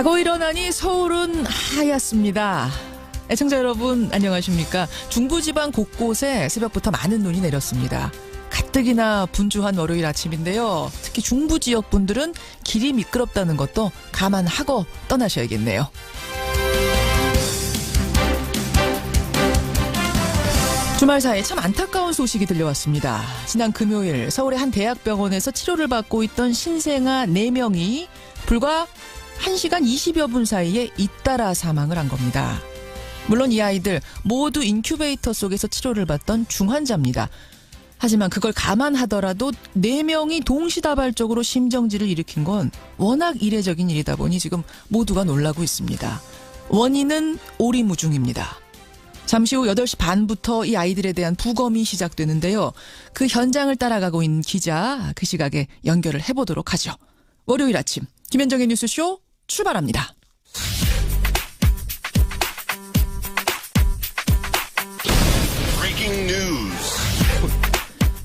자고 일어나니 서울은 하얗습니다. 애청자 여러분 안녕하십니까. 중부지방 곳곳에 새벽부터 많은 눈이 내렸습니다. 가뜩이나 분주한 월요일 아침인데요. 특히 중부 지역 분들은 길이 미끄럽다는 것도 감안하고 떠나셔야겠네요. 주말 사이에 참 안타까운 소식이 들려왔습니다. 지난 금요일 서울의 한 대학병원에서 치료를 받고 있던 신생아 4명이 불과 1시간 20여 분 사이에 잇따라 사망을 한 겁니다. 물론 이 아이들 모두 인큐베이터 속에서 치료를 받던 중환자입니다. 하지만 그걸 감안하더라도 4명이 동시다발적으로 심정지를 일으킨 건 워낙 이례적인 일이다 보니 지금 모두가 놀라고 있습니다. 원인은 오리무중입니다. 잠시 후 8시 반부터 이 아이들에 대한 부검이 시작되는데요. 그 현장을 따라가고 있는 기자, 그 시각에 연결을 해보도록 하죠. 월요일 아침 김현정의 뉴스쇼 출발합니다.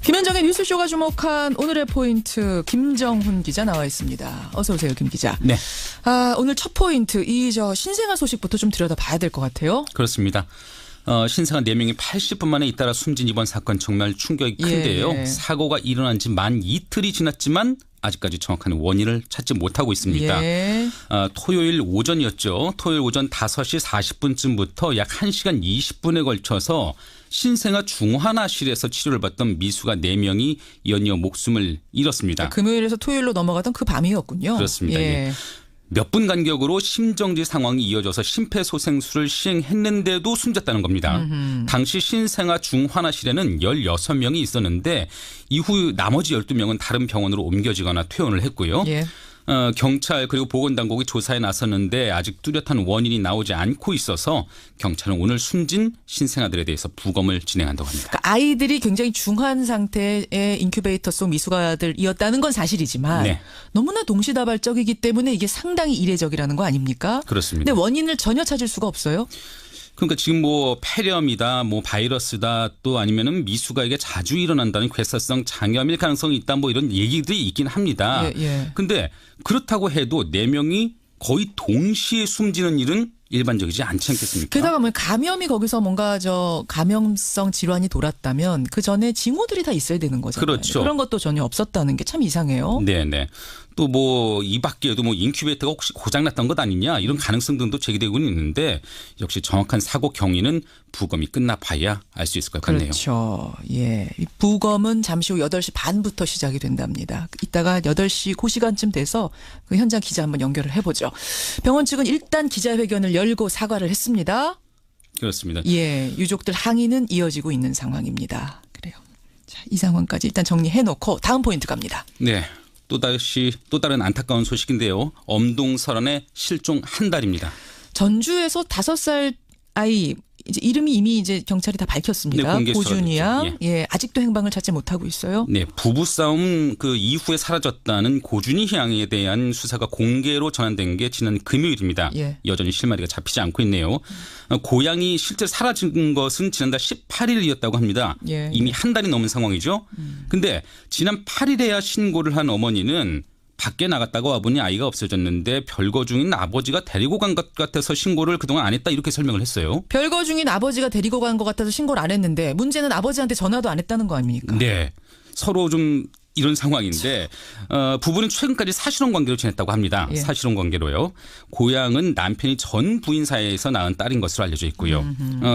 김현정의 뉴스쇼가 주목한 오늘의 포인트 김정훈 기자 나와 있습니다. 어서 오세요, 김 기자. 네. 오늘 첫 포인트 신생아 소식부터 좀 들여다봐야 될 것 같아요. 그렇습니다. 신생아 4명이 80분 만에 잇따라 숨진 이번 사건 정말 충격이 큰데요. 예. 사고가 일어난 지 만 이틀이 지났지만 아직까지 정확한 원인을 찾지 못하고 있습니다. 예. 토요일 오전이었죠. 토요일 오전 5시 40분쯤부터 약 1시간 20분에 걸쳐서 신생아 중환아실에서 치료를 받던 미수가 4명이 연이어 목숨을 잃었습니다. 금요일에서 토요일로 넘어가던 그 밤이었군요. 그렇습니다. 예. 몇 분 간격으로 심정지 상황이 이어져서 심폐소생술을 시행했는데도 숨졌다는 겁니다. 당시 신생아 중환아실에는 16명이 있었는데 이후 나머지 12명은 다른 병원으로 옮겨지거나 퇴원을 했고요. 예. 경찰 그리고 보건당국이 조사에 나섰는데 아직 뚜렷한 원인이 나오지 않고 있어서 경찰은 오늘 숨진 신생아들에 대해서 부검을 진행한다고 합니다. 그러니까 아이들이 굉장히 중환 상태의 인큐베이터 속 미숙아들이었다는 건 사실이지만 네. 너무나 동시다발적이기 때문에 이게 상당히 이례적이라는 거 아닙니까? 그렇습니다. 근데 원인을 전혀 찾을 수가 없어요. 그러니까 지금 폐렴이다, 바이러스다, 또 아니면은 미숙아에게 자주 일어난다는 괴사성 장염일 가능성이 있다, 이런 얘기들이 있긴 합니다. 예. 근데 그렇다고 해도 4명이 거의 동시에 숨지는 일은 일반적이지 않지 않겠습니까? 게다가 감염이 거기서 뭔가 감염성 질환이 돌았다면 그 전에 징후들이 다 있어야 되는 거잖아요. 그렇죠. 그런 것도 전혀 없었다는 게 참 이상해요. 네네. 또 이 밖에도 인큐베이터가 혹시 고장났던 것 아니냐 이런 가능성 등도 제기되고는 있는데 역시 정확한 사고 경위는 부검이 끝나봐야 알 수 있을 것 같네요. 그렇죠. 예. 이 부검은 잠시 후 8시 반부터 시작이 된답니다. 이따가 8시 그 시간쯤 돼서 그 현장 기자 한번 연결을 해보죠. 병원 측은 일단 기자회견을 열고 사과를 했습니다. 그렇습니다. 예. 유족들 항의는 이어지고 있는 상황입니다. 그래요. 자, 이 상황까지 일단 정리해놓고 다음 포인트 갑니다. 네. 또 다른 안타까운 소식인데요. 엄동설안의 실종 한 달입니다. 전주에서 5살 아이 이제 이름이 이미 경찰이 다 밝혔습니다. 네, 공개 고준이 양. 수사됐죠. 예, 아직도 행방을 찾지 못하고 있어요. 네, 부부싸움 그 이후에 사라졌다는 고준희 양에 대한 수사가 공개로 전환된 게 지난 금요일입니다. 예. 여전히 실마리가 잡히지 않고 있네요. 고양이 실제 사라진 것은 지난달 18일이었다고 합니다. 예. 이미 한 달이 넘은 상황이죠. 근데 지난 8일에야 신고를 한 어머니는 밖에 나갔다가 와보니 아이가 없어졌는데 별거 중인 아버지가 데리고 간 것 같아서 신고를 그동안 안 했다 이렇게 설명을 했어요. 별거 중인 아버지가 데리고 간 것 같아서 신고를 안 했는데 문제는 아버지한테 전화도 안 했다는 거 아닙니까? 네. 서로 좀 이런 상황인데 부부는 최근까지 사실혼 관계로 지냈다고 합니다. 예. 사실혼 관계로요. 고향은 남편이 전 부인 사이에서 낳은 딸인 것으로 알려져 있고요.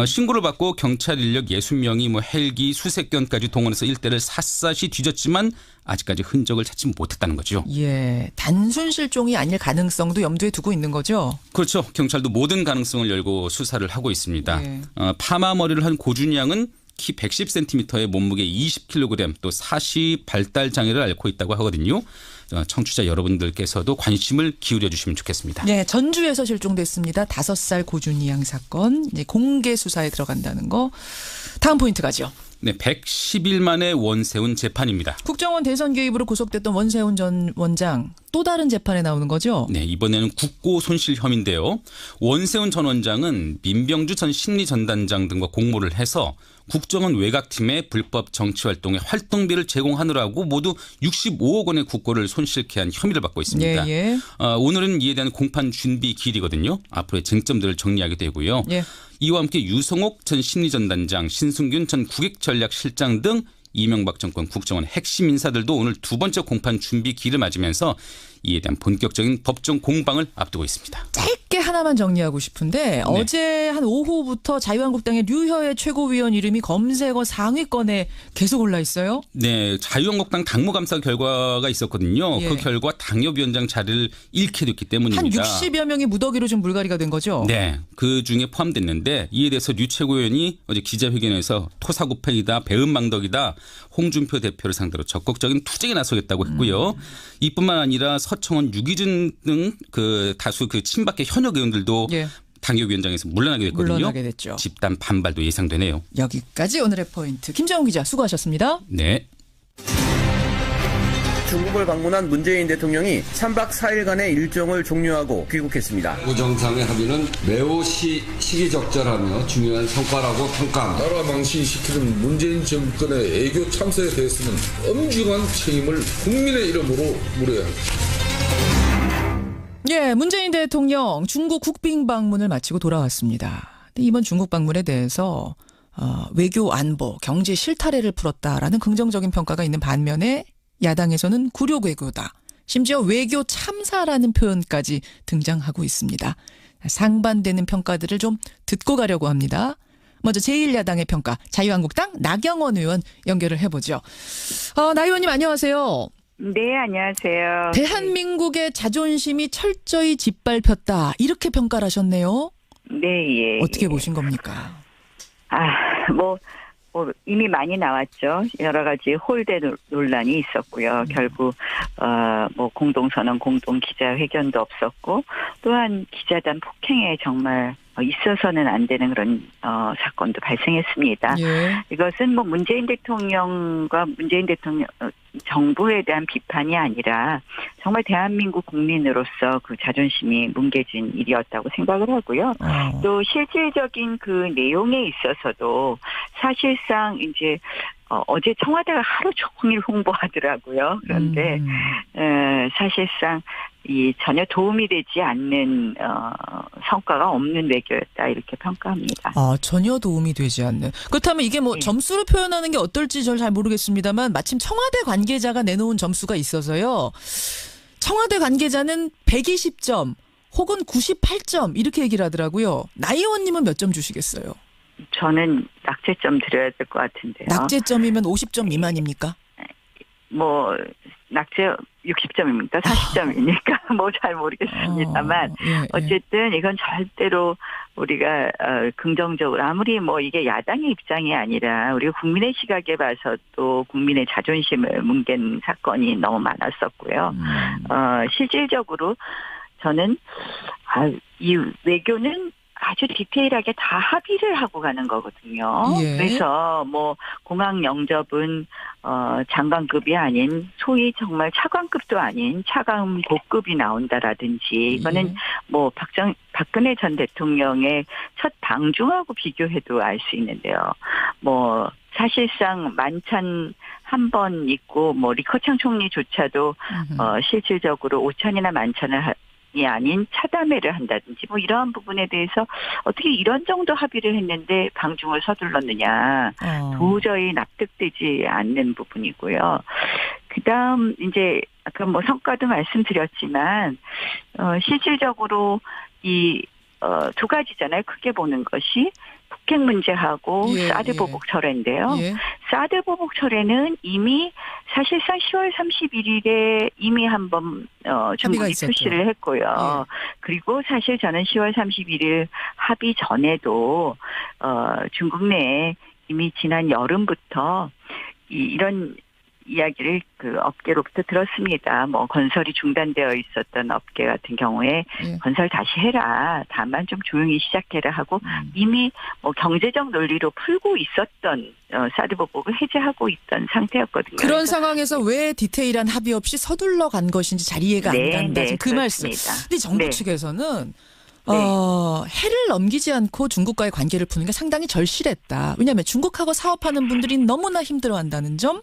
신고를 받고 경찰 인력 60명이 헬기 수색 견까지 동원해서 일대를 샅샅이 뒤졌지만 아직까지 흔적을 찾지 못했다는 거죠. 예, 단순 실종이 아닐 가능성도 염두에 두고 있는 거죠. 그렇죠. 경찰도 모든 가능성을 열고 수사를 하고 있습니다. 예. 파마 머리를 한 고준희 양은 키 110cm에 몸무게 20kg 또 사시 발달 장애를 앓고 있다고 하거든요. 청취자 여러분들께서도 관심을 기울여 주시면 좋겠습니다. 네, 전주에서 실종됐습니다. 5살 고준희 양 사건 이제 공개 수사에 들어간다는 거. 다음 포인트 가죠. 네, 110일 만에 원세훈 재판입니다. 국정원 대선 개입으로 구속됐던 원세훈 전 원장 또 다른 재판에 나오는 거죠? 네, 이번에는 국고 손실 혐의인데요. 원세훈 전 원장은 민병주 전 심리전단장 등과 공모를 해서 국정원 외곽팀의 불법 정치활동에 활동비를 제공하느라고 모두 65억 원의 국고를 손실케 한 혐의를 받고 있습니다. 예. 오늘은 이에 대한 공판 준비 기일이거든요. 앞으로의 쟁점들을 정리하게 되고요. 예. 이와 함께 유성옥 전 심리전단장, 신승균 전 국익전략실장 등 이명박 정권 국정원 핵심 인사들도 오늘 두 번째 공판 준비 기일을 맞으면서 이에 대한 본격적인 법정 공방을 앞두고 있습니다. 짧게 하나만 정리하고 싶은데 어제 한 오후부터 자유한국당의 류혀의 최고위원 이름이 검색어 상위권에 계속 올라 있어요. 네, 자유한국당 당무감사 결과가 있었거든요. 예. 그 결과 당협위원장 자리를 잃게 됐기 때문입니다. 한 60여 명이 무더기로 좀 물갈이가 된 거죠. 네, 그 중에 포함됐는데 이에 대해서 류 최고위원이 어제 기자회견에서 토사구팽이다, 배은망덕이다, 홍준표 대표를 상대로 적극적인 투쟁에 나서겠다고 했고요. 이뿐만 아니라 서청원, 유기준 등 그 다수 그 친박계 현역 의원들도 예. 당협위원장에서 물러나게 됐거든요. 물러나게 됐죠. 집단 반발도 예상되네요. 여기까지 오늘의 포인트. 김정훈 기자 수고하셨습니다. 네. 중국을 방문한 문재인 대통령이 3박 4일간의 일정을 종료하고 귀국했습니다. 정상의 합의는 매우 시기적절하며 중요한 성과라고 평가합니다. 나라 망신시키는 문재인 정권의 애교 참사에 대해서는 엄중한 책임을 국민의 이름으로 물어야 합니다. 예, 문재인 대통령 중국 국빈 방문을 마치고 돌아왔습니다. 근데 이번 중국 방문에 대해서 외교 안보, 경제 실타래를 풀었다라는 긍정적인 평가가 있는 반면에 야당에서는 굴욕 외교다. 심지어 외교 참사라는 표현까지 등장하고 있습니다. 상반되는 평가들을 좀 듣고 가려고 합니다. 먼저 제1야당의 평가, 자유한국당 나경원 의원 연결을 해보죠. 나 의원님 안녕하세요. 네, 안녕하세요. 대한민국의 자존심이 철저히 짓밟혔다. 이렇게 평가를 하셨네요. 네, 예. 어떻게 보신 겁니까? 이미 많이 나왔죠. 여러 가지 홀대 논란이 있었고요. 결국 공동선언, 공동 기자회견도 없었고, 또한 기자단 폭행에 정말 있어서는 안 되는 그런 사건도 발생했습니다. 예. 이것은 문재인 대통령과 문재인 대통령 정부에 대한 비판이 아니라 정말 대한민국 국민으로서 그 자존심이 뭉개진 일이었다고 생각을 하고요. 또 실질적인 그 내용에 있어서도 사실상 이제 어제 청와대가 하루 종일 홍보하더라고요. 그런데 사실상 이 전혀 도움이 되지 않는 성과가 없는 외교였다 이렇게 평가합니다. 전혀 도움이 되지 않는. 그렇다면 이게 네. 점수로 표현하는 게 어떨지 저는 잘 모르겠습니다만 마침 청와대 관계자가 내놓은 점수가 있어서요. 청와대 관계자는 120점 혹은 98점 이렇게 얘기를 하더라고요. 나 의원님은 몇 점 주시겠어요? 저는 낙제점 드려야 될 것 같은데요. 낙제점이면 50점 미만입니까? 낙제 60점입니까? 40점입니까? 잘 모르겠습니다만 어쨌든 이건 절대로 우리가 긍정적으로 아무리 이게 야당의 입장이 아니라 우리가 국민의 시각에 봐서도 국민의 자존심을 뭉갠 사건이 너무 많았었고요. 실질적으로 저는 이 외교는 아주 디테일하게 다 합의를 하고 가는 거거든요. 예. 그래서 공항 영접은 장관급이 아닌 소위 정말 차관급도 아닌 차관 고급이 나온다라든지 이거는 박근혜 전 대통령의 첫 방중하고 비교해도 알 수 있는데요. 사실상 만찬 한 번 있고 리커창 총리조차도 실질적으로 오찬이나 만찬을 이 아닌 차담회를 한다든지 이러한 부분에 대해서 어떻게 이런 정도 합의를 했는데 방중을 서둘렀느냐 도저히 납득되지 않는 부분이고요. 그다음 이제 아까 성과도 말씀드렸지만 실질적으로 이 두 가지잖아요. 크게 보는 것이 북핵 문제하고 사드 보복 철회인데요. 사드 보복 철회는 이미 사실상 10월 31일에 이미 한번 중국이 표시를 했고요. 그리고 사실 저는 10월 31일 합의 전에도 중국 내에 이미 지난 여름부터 이런 이야기를 그 업계로부터 들었습니다. 뭐 건설이 중단되어 있었던 업계 같은 경우에 예. 건설 다시 해라. 다만 좀 조용히 시작해라 하고 이미 뭐 경제적 논리로 풀고 있었던 사드 보복을 해제하고 있던 상태였거든요. 그런 그래서 상황에서 왜 디테일한 합의 없이 서둘러 간 것인지 잘 이해가 안 네, 간다. 네, 지금 그 말씀. 그렇습니다. 근데 정부 네. 측에서는 해를 넘기지 않고 중국과의 관계를 푸는 게 상당히 절실했다. 왜냐하면 중국하고 사업하는 분들이 너무나 힘들어한다는 점,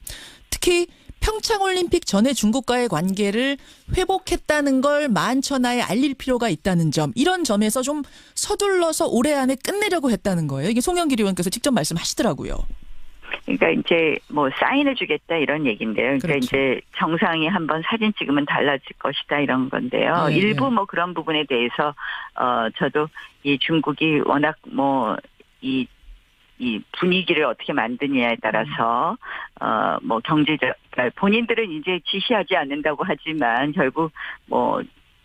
특히 평창올림픽 전에 중국과의 관계를 회복했다는 걸 만천하에 알릴 필요가 있다는 점, 이런 점에서 좀 서둘러서 올해 안에 끝내려고 했다는 거예요. 이게 송영길 의원께서 직접 말씀하시더라고요. 그러니까 이제 뭐 사인을 주겠다 이런 얘기인데요. 그러니까 그렇죠. 이제 정상이 한번 사진 찍으면 달라질 것이다 이런 건데요. 예, 일부 예. 뭐 그런 부분에 대해서 저도 이 중국이 워낙 뭐 이 분위기를 어떻게 만드느냐에 따라서 뭐 경제적 그러니까 본인들은 이제 지시하지 않는다고 하지만 결국 뭐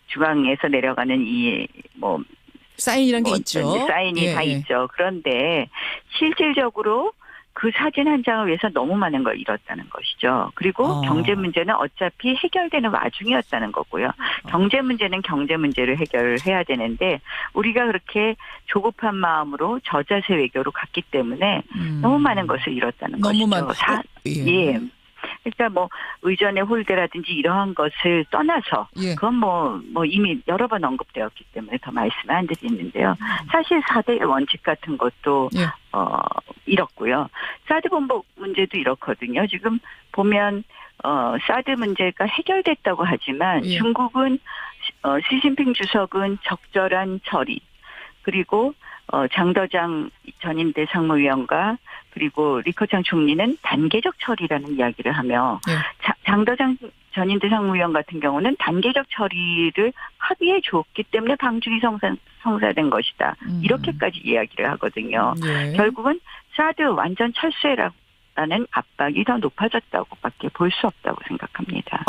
중앙에서 내려가는 이 뭐 사인이란 게 있죠. 사인이 예, 다 예. 있죠. 그런데 실질적으로 그 사진 한 장을 위해서 너무 많은 걸 잃었다는 것이죠. 그리고 경제 문제는 어차피 해결되는 와중이었다는 거고요. 경제 문제는 경제 문제를 해결해야 되는데 우리가 그렇게 조급한 마음으로 저자세 외교로 갔기 때문에 너무 많은 것을 잃었다는 너무 것이죠. 예. 그러니까 뭐 의전의 홀대라든지 이러한 것을 떠나서 예. 그건 뭐 이미 여러 번 언급되었기 때문에 더 말씀을 안 드리는데요. 사실 4대 원칙 같은 것도 예. 잃었고요. 사드 본복 문제도 이렇거든요. 지금 보면 사드 문제가 해결됐다고 하지만 예. 중국은 시진핑 주석은 적절한 처리 그리고 장더장 전임대 상무위원과 그리고 리커창 총리는 단계적 처리라는 이야기를 하며 예. 장더장 전임대 상무위원 같은 경우는 단계적 처리를 합의해 줬기 때문에 방중이 성사된 것이다. 이렇게까지 이야기를 하거든요. 예. 결국은 사드 완전 철수해라는 압박이 더 높아졌다고밖에 볼 수 없다고 생각합니다.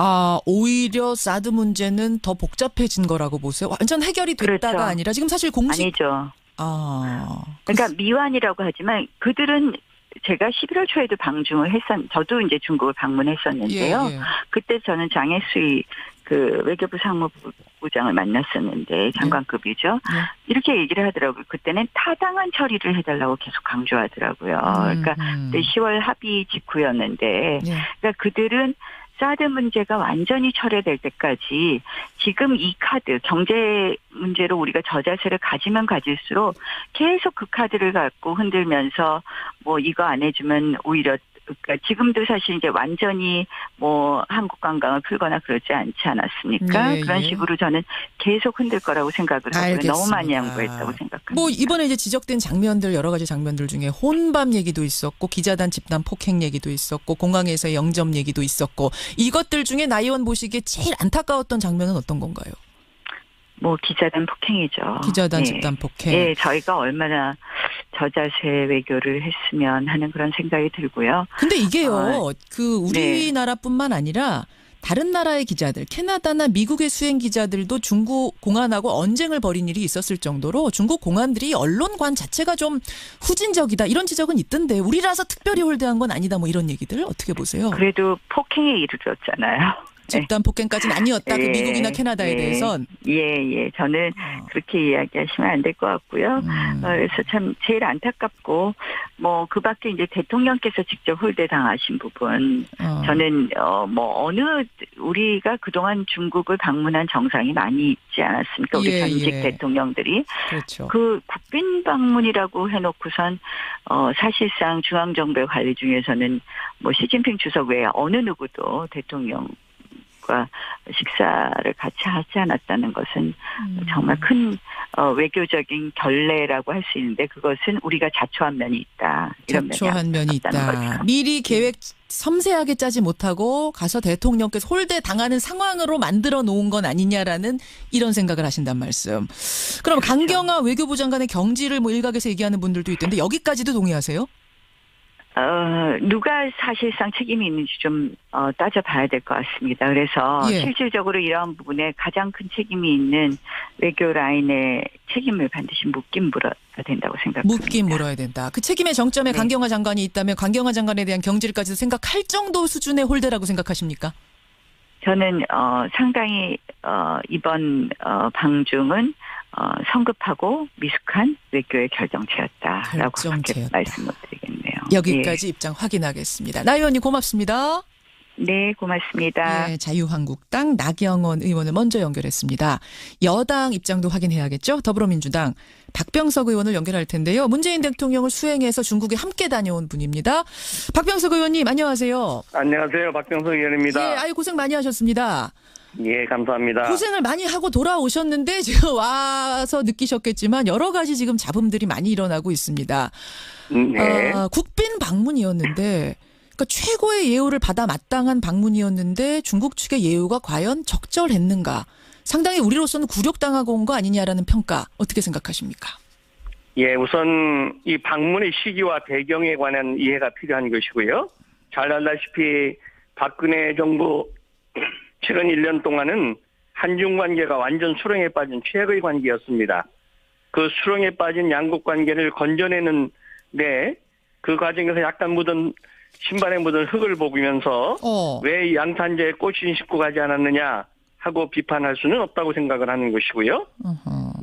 오히려 사드 문제는 더 복잡해진 거라고 보세요. 완전 해결이 됐다가 그렇죠. 아니라 지금 사실 공식 아니죠. 아. 그러니까 미완이라고 하지만 그들은 제가 11월 초에도 방중을 저도 이제 중국을 방문했었는데요. 예, 예. 그때 저는 장혜수의 그 외교부 상무부장을 만났었는데 장관급이죠. 예. 이렇게 얘기를 하더라고요. 그때는 타당한 처리를 해달라고 계속 강조하더라고요. 그러니까 그때 10월 합의 직후였는데 예. 그러니까 그들은 사드 문제가 완전히 철회될 때까지 지금 이 카드 경제 문제로 우리가 저자세를 가지면 가질수록 계속 그 카드를 갖고 흔들면서 뭐 이거 안 해주면 오히려 그러니까 지금도 사실 이제 완전히 뭐 한국 관광을 풀거나 그러지 않지 않았습니까? 예, 그런 예. 식으로 저는 계속 흔들 거라고 생각을 하고요. 알겠습니다. 너무 많이 양보했다고 생각합니다. 뭐 이번에 이제 지적된 장면들 여러 가지 장면들 중에 혼밥 얘기도 있었고 기자단 집단 폭행 얘기도 있었고 공항에서의 영점 얘기도 있었고 이것들 중에 나 의원 보시기에 제일 안타까웠던 장면은 어떤 건가요? 뭐 기자단 폭행이죠. 기자단 예. 집단 폭행. 예, 저희가 얼마나 저자세 외교를 했으면 하는 그런 생각이 들고요. 근데 이게요. 그 우리나라뿐만 아니라 다른 나라의 기자들, 캐나다나 미국의 수행 기자들도 중국 공안하고 언쟁을 벌인 일이 있었을 정도로 중국 공안들이 언론관 자체가 좀 후진적이다 이런 지적은 있던데 우리라서 특별히 홀대한 건 아니다 뭐 이런 얘기들 어떻게 보세요? 그래도 폭행에 이르렀잖아요. 집단 폭행까지는 아니었다. 그 미국이나 캐나다에 대해선. 예. 저는 그렇게 이야기하시면 안 될 것 같고요. 그래서 참 제일 안타깝고 뭐 그 밖에 이제 대통령께서 직접 홀대 당하신 부분 저는 뭐 우리가 그동안 중국을 방문한 정상이 많이 있지 않았습니까? 우리 전직 대통령들이. 그렇죠. 그 국빈 방문이라고 해놓고선 사실상 중앙정부의 관리 중에서는 뭐 시진핑 주석 외에 어느 누구도 대통령 식사를 같이 하지 않았다는 것은 정말 큰 외교적인 결례라고 할 수 있는데 그것은 우리가 자초한 면이 있다. 이런 자초한 면이 있다. 거죠. 미리 계획 섬세하게 짜지 못하고 가서 대통령께서 홀대 당하는 상황으로 만들어 놓은 건 아니냐라는 이런 생각을 하신단 말씀. 그럼 강경화 외교부 장관의 경지를 뭐 일각에서 얘기하는 분들도 있던데 여기까지도 동의하세요? 누가 사실상 책임이 있는지 좀 따져봐야 될 것 같습니다. 그래서 예. 실질적으로 이러한 부분에 가장 큰 책임이 있는 외교 라인의 책임을 반드시 묻긴 물어야 된다고 생각합니다. 묻긴 물어야 된다. 그 책임의 정점에 네. 강경화 장관이 있다면 강경화 장관에 대한 경질까지도 생각할 정도 수준의 홀대라고 생각하십니까? 저는 상당히 이번 방중은 성급하고 미숙한 외교의 결정체였다라고 결정체였다. 말씀을 드리겠네요. 여기까지 입장 확인하겠습니다. 나 의원님 고맙습니다. 네, 고맙습니다. 예, 자유한국당 나경원 의원을 먼저 연결했습니다. 여당 입장도 확인해야겠죠. 더불어민주당 박병석 의원을 연결할 텐데요. 문재인 대통령을 수행해서 중국에 함께 다녀온 분입니다. 박병석 의원님 안녕하세요. 안녕하세요. 박병석 의원입니다. 예, 아유 고생 많이 하셨습니다. 예, 감사합니다. 고생을 많이 하고 돌아오셨는데 지금 와서 느끼셨겠지만 여러 가지 지금 잡음들이 많이 일어나고 있습니다. 네. 국빈 방문이었는데 그러니까 최고의 예우를 받아 마땅한 방문이었는데 중국 측의 예우가 과연 적절했는가? 상당히 우리로서는 굴욕당하고 온 거 아니냐라는 평가 어떻게 생각하십니까? 예, 우선 이 방문의 시기와 배경에 관한 이해가 필요한 것이고요. 잘 알다시피 박근혜 정부 최근 1년 동안은 한중 관계가 완전 수렁에 빠진 최악의 관계였습니다. 그 수렁에 빠진 양국 관계를 건져내는 그 과정에서 약간 묻은 신발에 묻은 흙을 보면서 왜 양탄자에 꽃이 싣고 가지 않았느냐 하고 비판할 수는 없다고 생각을 하는 것이고요.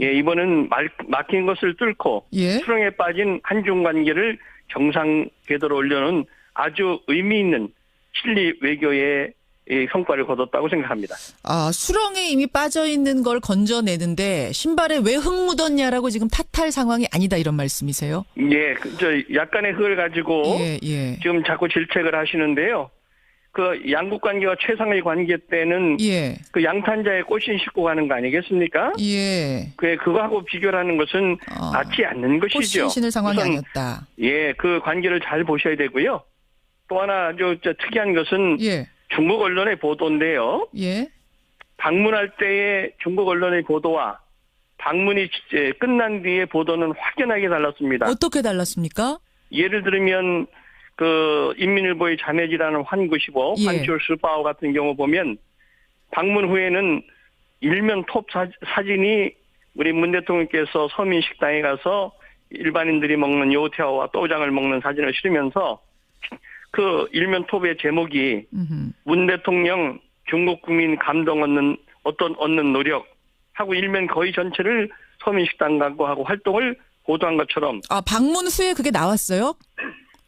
예, 이번은 막힌 것을 뚫고 예? 수렁에 빠진 한중 관계를 정상 궤도로 올려놓은 아주 의미 있는 실리 외교의 성과를 거뒀다고 생각합니다. 수렁에 이미 빠져 있는 걸 건져내는데 신발에 왜 흙 묻었냐라고 지금 탓할 상황이 아니다 이런 말씀이세요? 예, 약간의 흙을 가지고 예. 지금 자꾸 질책을 하시는데요. 그 양국 관계가 최상의 관계 때는 예. 그 양탄자에 꽃신 싣고 가는 거 아니겠습니까? 예. 그거하고 비교를 하는 것은 맞지 않는 것이죠. 꽃신 신을 상황이 우선, 아니었다. 예, 그 관계를 잘 보셔야 되고요. 또 하나 아주 특이한 것은 예. 중국 언론의 보도인데요. 예. 방문할 때의 중국 언론의 보도와 방문이 끝난 뒤의 보도는 확연하게 달랐습니다. 어떻게 달랐습니까? 예를 들면 그 인민일보의 자매지라는 환구시보, 예. 환출스파오 같은 경우 보면 방문 후에는 일면 톱 사진이 우리 문 대통령께서 서민식당에 가서 일반인들이 먹는 요태와와 또장을 먹는 사진을 실으면서 그 일면 톱의 제목이 문 대통령 중국 국민 감동 얻는 노력 하고 일면 거의 전체를 서민식당 광고하고 활동을 보도한 것처럼. 방문 후에 그게 나왔어요?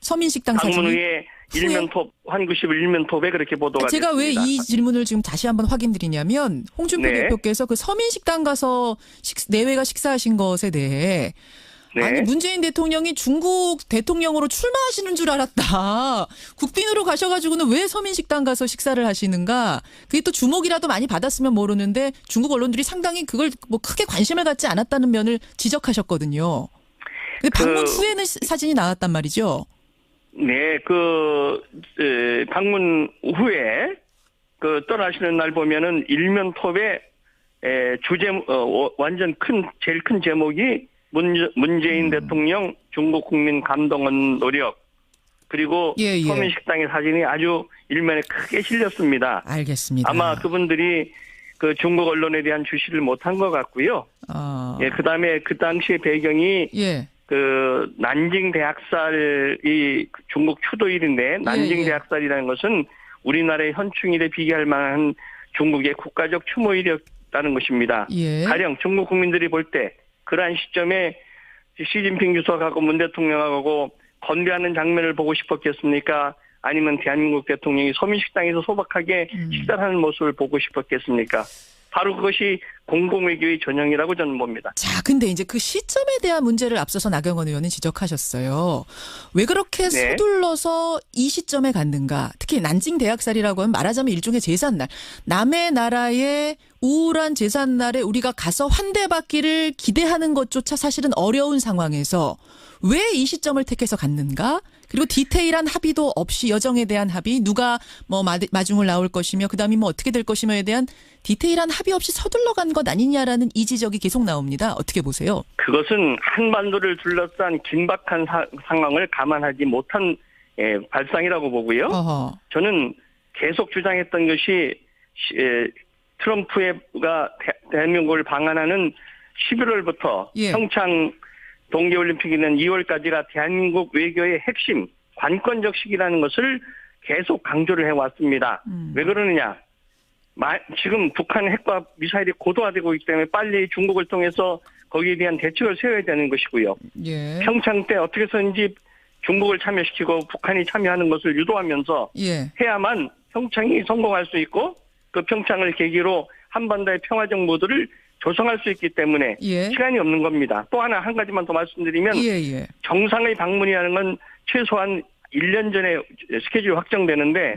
서민식당 사진이? 방문 후에 일면톱, 환구시보 일면톱에 그렇게 보도가 제가 됐습니다. 왜 이 질문을 지금 다시 한번 확인드리냐면 홍준표 네. 대표께서 그 서민식당 가서 내외가 식사하신 것에 대해 아니 문재인 대통령이 중국 대통령으로 출마하시는 줄 알았다. 국빈으로 가셔가지고는 왜 서민식당 가서 식사를 하시는가. 그게 또 주목이라도 많이 받았으면 모르는데 중국 언론들이 상당히 그걸 뭐 크게 관심을 갖지 않았다는 면을 지적하셨거든요. 근데 방문 후에는 사진이 나왔단 말이죠. 네, 방문 후에 떠나시는 날 보면은 일면톱에 완전 제일 큰 제목이 문재인 대통령 중국 국민 감동 얻는 노력 그리고 서민식당의 사진이 아주 일면에 크게 실렸습니다. 알겠습니다. 아마 그분들이 그 중국 언론에 대한 주시를 못한 것 같고요. 예, 그다음에 그 당시의 배경이 그 난징 대학살이 중국 추도일인데 난징 대학살이라는 것은 우리나라의 현충일에 비교할 만한 중국의 국가적 추모일이었다는 것입니다. 가령 중국 국민들이 볼 때 그러한 시점에 시진핑 주석하고 문 대통령하고 건배하는 장면을 보고 싶었겠습니까? 아니면 대한민국 대통령이 서민식당에서 소박하게 식사를 하는 모습을 보고 싶었겠습니까? 바로 그것이 공공외교의 전형이라고 저는 봅니다. 자, 근데 이제 그 시점에 대한 문제를 앞서서 나경원 의원은 지적하셨어요. 왜 그렇게 서둘러서 이 시점에 갔는가? 특히 난징 대학살이라고 하면 말하자면 일종의 제삿날. 남의 나라의 우울한 제삿날에 우리가 가서 환대받기를 기대하는 것조차 사실은 어려운 상황에서 왜 이 시점을 택해서 갔는가? 그리고 디테일한 합의도 없이 여정에 대한 합의, 누가 뭐 마중을 나올 것이며 그다음에 뭐 어떻게 될 것이며에 대한 디테일한 합의 없이 서둘러 간 것 아니냐라는 이 지적이 계속 나옵니다. 어떻게 보세요? 그것은 한반도를 둘러싼 긴박한 상황을 감안하지 못한 발상이라고 보고요. 저는 계속 주장했던 것이 트럼프가 대한민국을 방한하는 11월부터 평창 동계올림픽이는 2월까지가 대한민국 외교의 핵심 관건적 시기라는 것을 계속 강조를 해왔습니다. 왜 그러느냐? 지금 북한 핵과 미사일이 고도화되고 있기 때문에 빨리 중국을 통해서 거기에 대한 대책을 세워야 되는 것이고요. 평창 때 어떻게 해서든지 중국을 참여시키고 북한이 참여하는 것을 유도하면서 해야만 평창이 성공할 수 있고 그 평창을 계기로 한반도의 평화정부들을 조성할 수 있기 때문에 시간이 없는 겁니다. 또 한 가지만 더 말씀드리면 정상의 방문이라는 건 최소한 1년 전에 스케줄이 확정되는데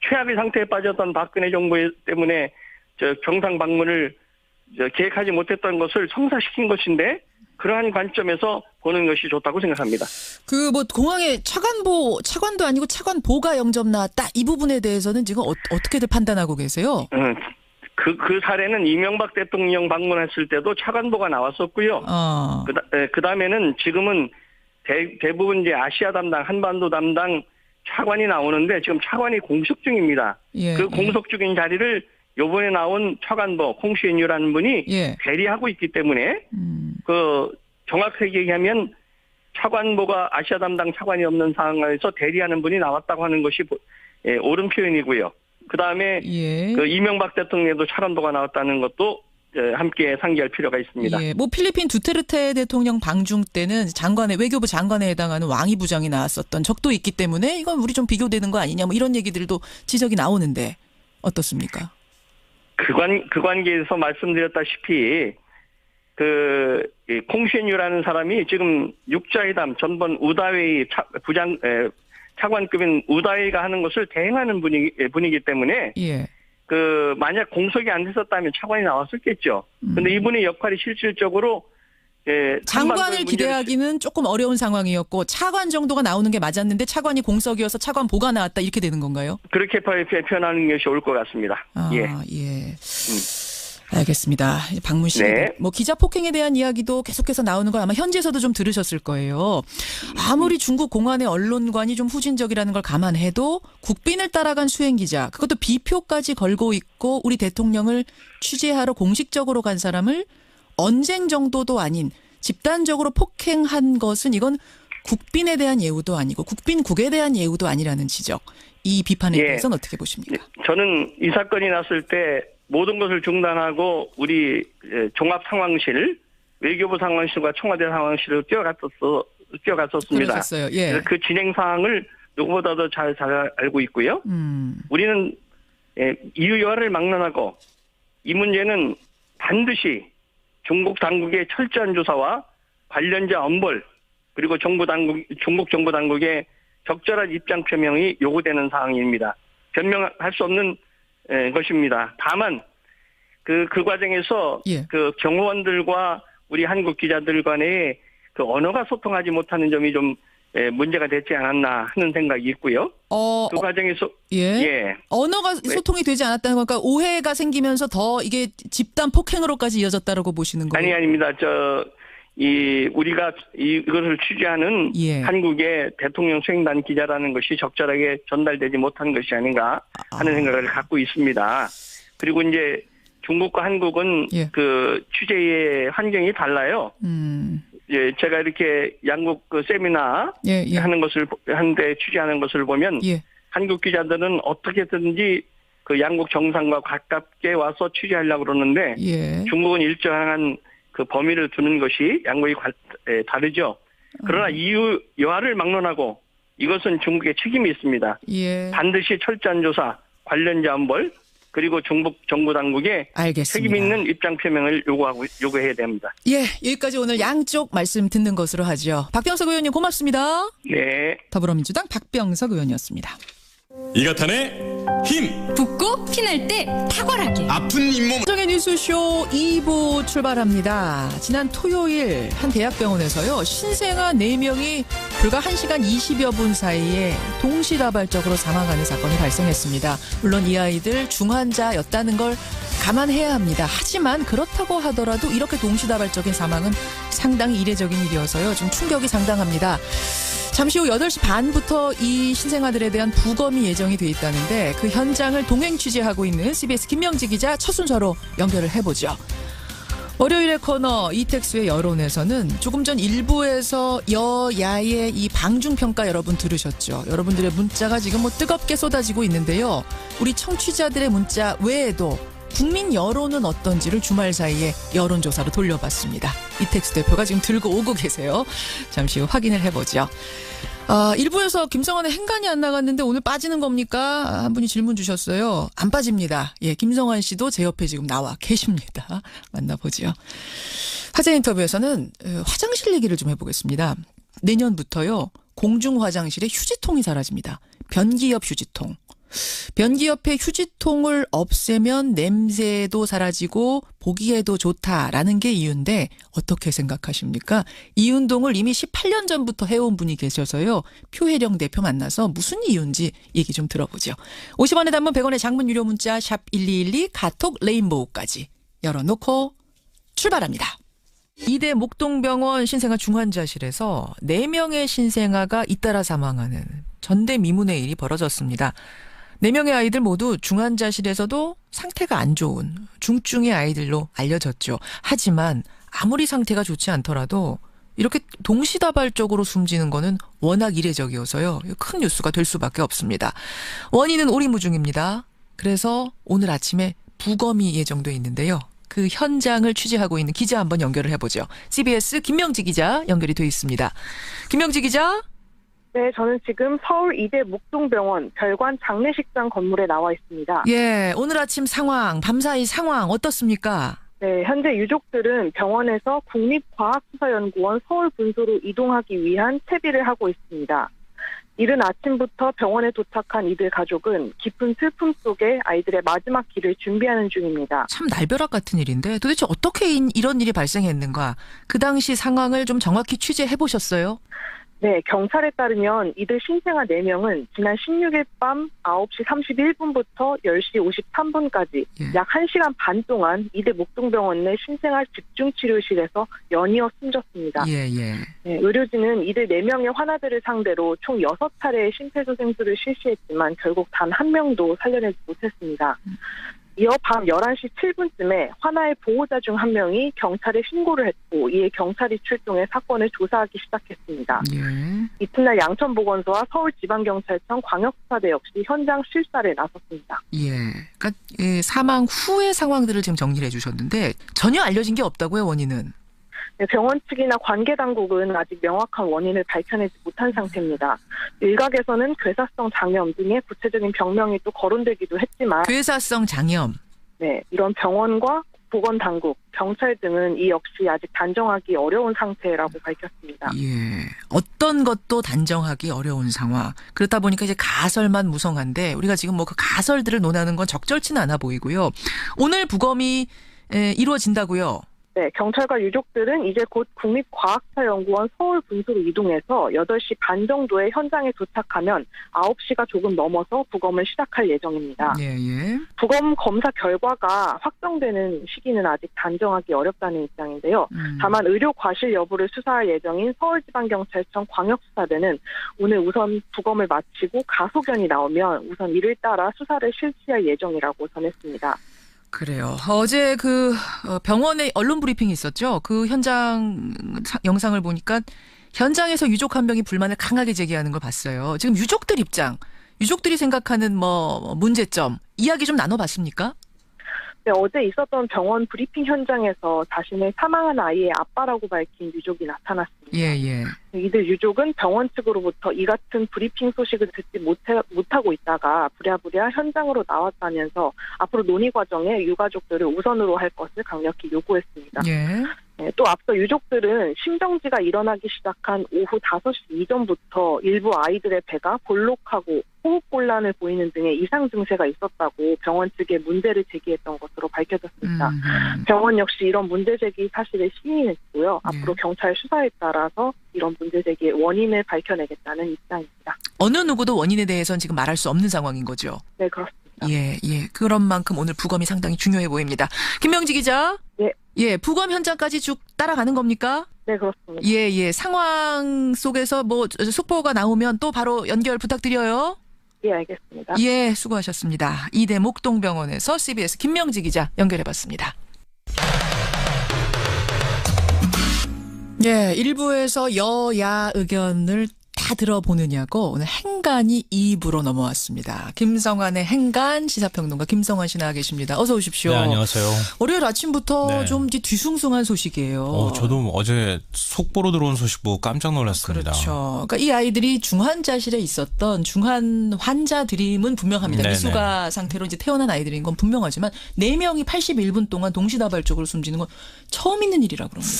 최악의 상태에 빠졌던 박근혜 정부 때문에 정상 방문을 계획하지 못했던 것을 성사시킨 것인데 그러한 관점에서 보는 것이 좋다고 생각합니다. 공항에 차관도 아니고 차관보가 영접 나왔다 이 부분에 대해서는 지금 어떻게들 판단하고 계세요? 그 사례는 이명박 대통령 방문했을 때도 차관보가 나왔었고요. 그 다음에는 지금은 대부분 이제 아시아 담당, 한반도 담당 차관이 나오는데 지금 차관이 공석 중입니다. 그 공석 중인 자리를 요번에 나온 차관보 콩시엔유라는 분이 대리하고 있기 때문에 정확하게 얘기하면 차관보가 아시아 담당 차관이 없는 상황에서 대리하는 분이 나왔다고 하는 것이 옳은 표현이고요. 그 다음에 이명박 대통령도 차관보가 나왔다는 것도 함께 상기할 필요가 있습니다. 필리핀 두테르테 대통령 방중 때는 외교부 장관에 해당하는 왕이 부장이 나왔었던 적도 있기 때문에 이건 우리 좀 비교되는 거 아니냐 이런 얘기들도 지적이 나오는데 어떻습니까? 그 관계에서 말씀드렸다시피 콩시엔유라는 사람이 지금 육자회담 전번 우다웨이 차관급인 우다웨이가 하는 것을 대행하는 분이기 때문에 만약 공석이 안 됐었다면 차관이 나왔었겠죠. 근데 이분의 역할이 실질적으로 장관을 기대하기는 조금 어려운 상황이었고 차관 정도가 나오는 게 맞았는데 차관이 공석이어서 차관보가 나왔다 이렇게 되는 건가요? 그렇게 표현하는 것이 올 것 같습니다. 알겠습니다. 방문 씨, 기자 폭행에 대한 이야기도 계속해서 나오는 걸 아마 현지에서도 좀 들으셨을 거예요. 아무리 중국 공안의 언론관이 좀 후진적이라는 걸 감안해도 국빈을 따라간 수행 기자, 그것도 비표까지 걸고 있고 우리 대통령을 취재하러 공식적으로 간 사람을 언쟁 정도도 아닌 집단적으로 폭행한 것은 이건 국빈에 대한 예우도 아니고 국빈국에 대한 예우도 아니라는 지적. 이 비판에 대해서는 어떻게 보십니까? 저는 이 사건이 났을 때 모든 것을 중단하고 우리 종합상황실, 외교부 상황실과 청와대 상황실을 뛰어갔었습니다. 그러셨어요. 그래서 그 진행 사항을 누구보다도 잘 알고 있고요. 우리는 이유 여하를 막론하고 이 문제는 반드시 중국 당국의 철저한 조사와 관련자 엄벌 그리고 중국 정부 당국의 적절한 입장 표명이 요구되는 사항입니다. 변명할 수 없는 것입니다. 다만 그 과정에서 그 경호원들과 우리 한국 기자들 간의 그 언어가 소통하지 못하는 점이 좀 문제가 되지 않았나 하는 생각이 있고요. 그 과정에서 언어가 소통이 되지 않았다는 거니까 오해가 생기면서 더 이게 집단 폭행으로까지 이어졌다라고 보시는 거예요? 아닙니다. 우리가 이것을 취재하는 한국의 대통령 수행단 기자라는 것이 적절하게 전달되지 못한 것이 아닌가 하는 생각을 갖고 있습니다. 그리고 이제 중국과 한국은 그 취재의 환경이 달라요. 제가 이렇게 양국 그 세미나 하는데 취재하는 것을 보면 한국 기자들은 어떻게든지 그 양국 정상과 가깝게 와서 취재하려고 그러는데 중국은 일정한 그 범위를 두는 것이 양국이 다르죠. 그러나 이유 여하를 막론하고 이것은 중국의 책임이 있습니다. 반드시 철저한 조사, 관련자 엄벌 그리고 중국 정부 당국의 책임 있는 입장 표명을 요구해야 됩니다. 여기까지 오늘 양쪽 말씀 듣는 것으로 하죠. 박병석 의원님 고맙습니다. 네. 더불어민주당 박병석 의원이었습니다. 이가탄의 힘 붓고 피날 때 탁월하게 아픈 잇몸 정의 뉴스쇼 2부 출발합니다. 지난 토요일 한 대학병원에서요 신생아 4명이 불과 1시간 20여 분 사이에 동시다발적으로 사망하는 사건이 발생했습니다. 물론 이 아이들 중환자였다는 걸 감안해야 합니다. 하지만 그렇다고 하더라도 이렇게 동시다발적인 사망은 상당히 이례적인 일이어서요 좀 충격이 상당합니다. 잠시 후 8시 반부터 이 신생아들에 대한 부검이 예정이 돼 있다는데 그 현장을 동행 취재하고 있는 CBS 김명지 기자 첫 순서로 연결을 해보죠. 월요일의 코너 이택수의 여론에서는 조금 전 일부에서 여야의 이 방중평가 여러분 들으셨죠. 여러분들의 문자가 지금 뜨겁게 쏟아지고 있는데요. 우리 청취자들의 문자 외에도 국민 여론은 어떤지를 주말 사이에 여론조사로 돌려봤습니다. 이택수 대표가 지금 들고 오고 계세요. 잠시 후 확인을 해보죠. 일부에서 김성환의 행간이 안 나갔는데 오늘 빠지는 겁니까? 한 분이 질문 주셨어요. 안 빠집니다. 예, 김성환 씨도 제 옆에 지금 나와 계십니다. 만나보죠. 화제 인터뷰에서는 화장실 얘기를 좀 해보겠습니다. 내년부터요. 공중 화장실에 휴지통이 사라집니다. 변기옆 휴지통. 변기옆에 휴지통을 없애면 냄새도 사라지고 보기에도 좋다라는 게 이유인데 어떻게 생각하십니까? 이 운동을 이미 18년 전부터 해온 분이 계셔서요. 표혜령 대표 만나서 무슨 이유인지 얘기 좀 들어보죠. 50원의 단문 100원의 장문 유료 문자 샵 1212 카톡 레인보우까지 열어놓고 출발합니다. 이대 목동병원 신생아 중환자실에서 4명의 신생아가 잇따라 사망하는 전대미문의 일이 벌어졌습니다. 4명의 아이들 모두 중환자실에서도 상태가 안 좋은 중증의 아이들로 알려졌죠. 하지만 아무리 상태가 좋지 않더라도 이렇게 동시다발적으로 숨지는 거는 워낙 이례적이어서요. 큰 뉴스가 될 수밖에 없습니다. 원인은 오리무중입니다. 그래서 오늘 아침에 부검이 예정돼 있는데요. 그 현장을 취재하고 있는 기자 한번 연결을 해보죠. CBS 김명지 기자 연결이 돼 있습니다. 김명지 기자. 네, 저는 지금 서울 이대 목동병원 별관 장례식장 건물에 나와 있습니다. 예, 오늘 아침 상황, 밤사이 상황 어떻습니까? 네, 현재 유족들은 병원에서 국립과학수사연구원 서울 분소로 이동하기 위한 채비를 하고 있습니다. 이른 아침부터 병원에 도착한 이들 가족은 깊은 슬픔 속에 아이들의 마지막 길을 준비하는 중입니다. 참 날벼락 같은 일인데 도대체 어떻게 이런 일이 발생했는가? 그 당시 상황을 좀 정확히 취재해 보셨어요? 네, 경찰에 따르면 이들 신생아 4명은 지난 16일 밤 9시 31분부터 10시 53분까지 약 1시간 반 동안 이대 목동병원 내 신생아 집중치료실에서 연이어 숨졌습니다. 네, 의료진은 이들 4명의 환자들을 상대로 총 6차례의 심폐소생술을 실시했지만 결국 단 1명도 살려내지 못했습니다. 이어 밤 11시 7분쯤에 환자의 보호자 중 1명이 경찰에 신고를 했고 이에 경찰이 출동해 사건을 조사하기 시작했습니다. 이튿날 양천보건소와 서울지방경찰청 광역수사대 역시 현장 실사에 나섰습니다. 그러니까 사망 후의 상황들을 지금 정리를 해주셨는데 전혀 알려진 게 없다고요, 원인은? 네, 병원 측이나 관계당국은 아직 명확한 원인을 밝혀내지 못한 상태입니다. 일각에서는 괴사성 장염 등의 구체적인 병명이 또 거론되기도 했지만 괴사성 장염. 네, 이런 병원과 보건당국, 경찰 등은 이 역시 아직 단정하기 어려운 상태라고 밝혔습니다. 어떤 것도 단정하기 어려운 상황. 그렇다 보니까 이제 가설만 무성한데 우리가 지금 그 가설들을 논하는 건 적절치는 않아 보이고요. 오늘 부검이 이루어진다고요? 네, 경찰과 유족들은 이제 곧 국립과학수사연구원 서울 분소로 이동해서 8시 반 정도에 현장에 도착하면 9시가 조금 넘어서 부검을 시작할 예정입니다. 부검 검사 결과가 확정되는 시기는 아직 단정하기 어렵다는 입장인데요. 다만 의료 과실 여부를 수사할 예정인 서울지방경찰청 광역수사대는 오늘 우선 부검을 마치고 가소견이 나오면 우선 이를 따라 수사를 실시할 예정이라고 전했습니다. 그래요. 어제 그 병원에 언론 브리핑이 있었죠. 그 현장 영상을 보니까 현장에서 유족 한 명이 불만을 강하게 제기하는 걸 봤어요. 지금 유족들 입장, 유족들이 생각하는 문제점 이야기 좀 나눠봤습니까? 네, 어제 있었던 병원 브리핑 현장에서 자신의 사망한 아이의 아빠라고 밝힌 유족이 나타났습니다. 이들 유족은 병원 측으로부터 이 같은 브리핑 소식을 듣지 못하고 있다가 부랴부랴 현장으로 나왔다면서 앞으로 논의 과정에 유가족들을 우선으로 할 것을 강력히 요구했습니다. 네, 또 앞서 유족들은 심정지가 일어나기 시작한 오후 5시 이전부터 일부 아이들의 배가 볼록하고 호흡곤란을 보이는 등의 이상 증세가 있었다고 병원 측에 문제를 제기했던 것으로 밝혀졌습니다. 병원 역시 이런 문제 제기 사실을 시인했고요. 앞으로 경찰 수사에 따라서 이런 문제 제기의 원인을 밝혀내겠다는 입장입니다. 어느 누구도 원인에 대해서는 지금 말할 수 없는 상황인 거죠? 네, 그렇습니다. 그런 만큼 오늘 부검이 상당히 중요해 보입니다. 김명지 기자. 네. 예, 부검 현장까지 쭉 따라가는 겁니까? 네, 그렇습니다. 예. 상황 속에서 뭐 속보가 나오면 또 바로 연결 부탁드려요. 예, 알겠습니다. 예, 수고하셨습니다. 이대 목동병원에서 CBS 김명지 기자 연결해봤습니다. 예, 일부에서 여야 의견을 다 들어보느냐고 오늘 행간이 2부로 넘어왔습니다. 김성환의 행간 시사평론가 김성환 씨 나와 계십니다. 어서 오십시오. 네, 안녕하세요. 월요일 아침부터 네. 좀 뒤숭숭한 소식이에요. 저도 어제 속보로 들어온 소식 보고 깜짝 놀랐습니다. 그렇죠. 그러니까 이 아이들이 중환자실에 있었던 중환 환자들임은 분명합니다. 네네. 미숙아 상태로 이제 태어난 아이들인 건 분명하지만 4명이 81분 동안 동시다발적으로 숨지는 건 처음 있는 일이라 그럽니다.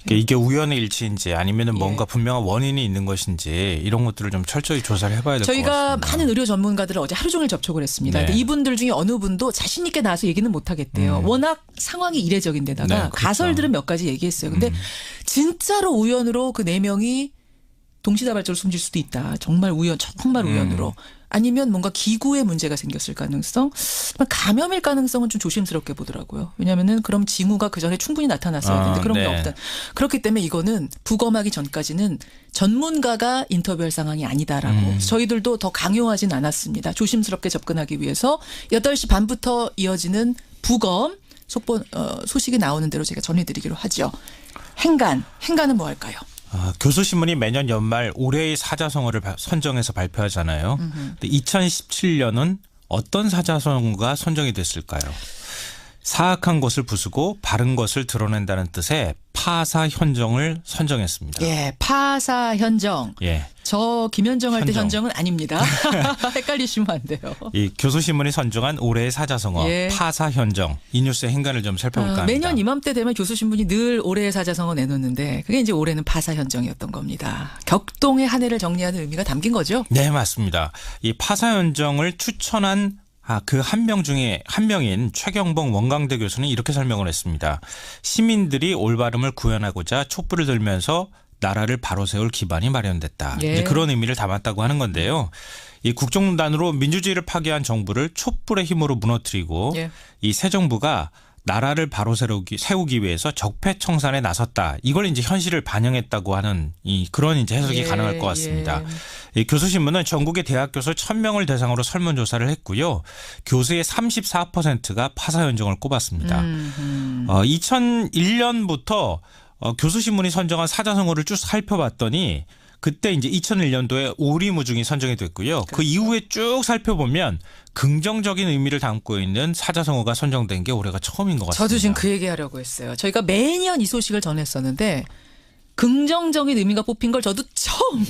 이게 우연의 일치인지 아니면 뭔가 분명한 원인이 있는 것인지 이런 것들을 좀 철저히 조사를 해봐야 될 것 같습니다. 저희가 많은 의료 전문가들을 어제 하루 종일 접촉을 했습니다. 네. 근데 이분들 중에 어느 분도 자신 있게 나와서 얘기는 못 하겠대요. 워낙 상황이 이례적인데다가 네, 그렇죠. 가설들은 몇 가지 얘기했어요. 근데 진짜로 우연으로 그 4명이 동시다발적으로 숨질 수도 있다. 정말 우연으로. 아니면 뭔가 기구에 문제가 생겼을 가능성, 감염일 가능성은 좀 조심스럽게 보더라고요. 왜냐하면은 그럼 징후가 그 전에 충분히 나타났어야 되는데 그런 게 없다. 그렇기 때문에 이거는 부검하기 전까지는 전문가가 인터뷰할 상황이 아니다라고 저희들도 더 강요하진 않았습니다. 조심스럽게 접근하기 위해서 8시 반부터 이어지는 부검 소식이 나오는 대로 제가 전해드리기로 하죠. 행간은 뭐 할까요? 교수신문이 매년 연말 올해의 사자성어를 선정해서 발표하잖아요. 근데 2017년은 어떤 사자성어가 선정이 됐을까요? 사악한 것을 부수고 바른 것을 드러낸다는 뜻의 파사현정을 선정했습니다. 예, 파사현정. 예. 저 김현정 할 때 현정은 아닙니다. 헷갈리시면 안 돼요. 이 교수신문이 선정한 올해의 사자성어 예. 파사현정. 이 뉴스의 행간을 좀 살펴볼까 합니다. 매년 이맘때 되면 교수신문이 늘 올해의 사자성어 내놓는데 그게 이제 올해는 파사현정이었던 겁니다. 격동의 한 해를 정리하는 의미가 담긴 거죠? 네, 맞습니다. 이 파사현정을 추천한 그 한 명 중에 한 명인 최경봉 원광대 교수는 이렇게 설명을 했습니다. 시민들이 올바름을 구현하고자 촛불을 들면서 나라를 바로 세울 기반이 마련됐다. 예. 이제 그런 의미를 담았다고 하는 건데요. 이 국정농단으로 민주주의를 파괴한 정부를 촛불의 힘으로 무너뜨리고 예. 이 새 정부가 나라를 바로 세우기 위해서 적폐청산에 나섰다. 이걸 이제 현실을 반영했다고 하는 그런 이제 해석이 가능할 것 같습니다. 이 교수신문은 전국의 대학 교수 1000명을 대상으로 설문조사를 했고요. 교수의 34%가 파사현정을 꼽았습니다. 2001년부터 교수신문이 선정한 사자성어를 쭉 살펴봤더니 그때 이제 2001년도에 오리무중이 선정이 됐고요. 그 이후에 쭉 살펴보면 긍정적인 의미를 담고 있는 사자성어가 선정된 게 올해가 처음인 것 같습니다. 저도 지금 그 얘기하려고 했어요. 저희가 매년 이 소식을 전했었는데 긍정적인 의미가 뽑힌 걸 저도 처음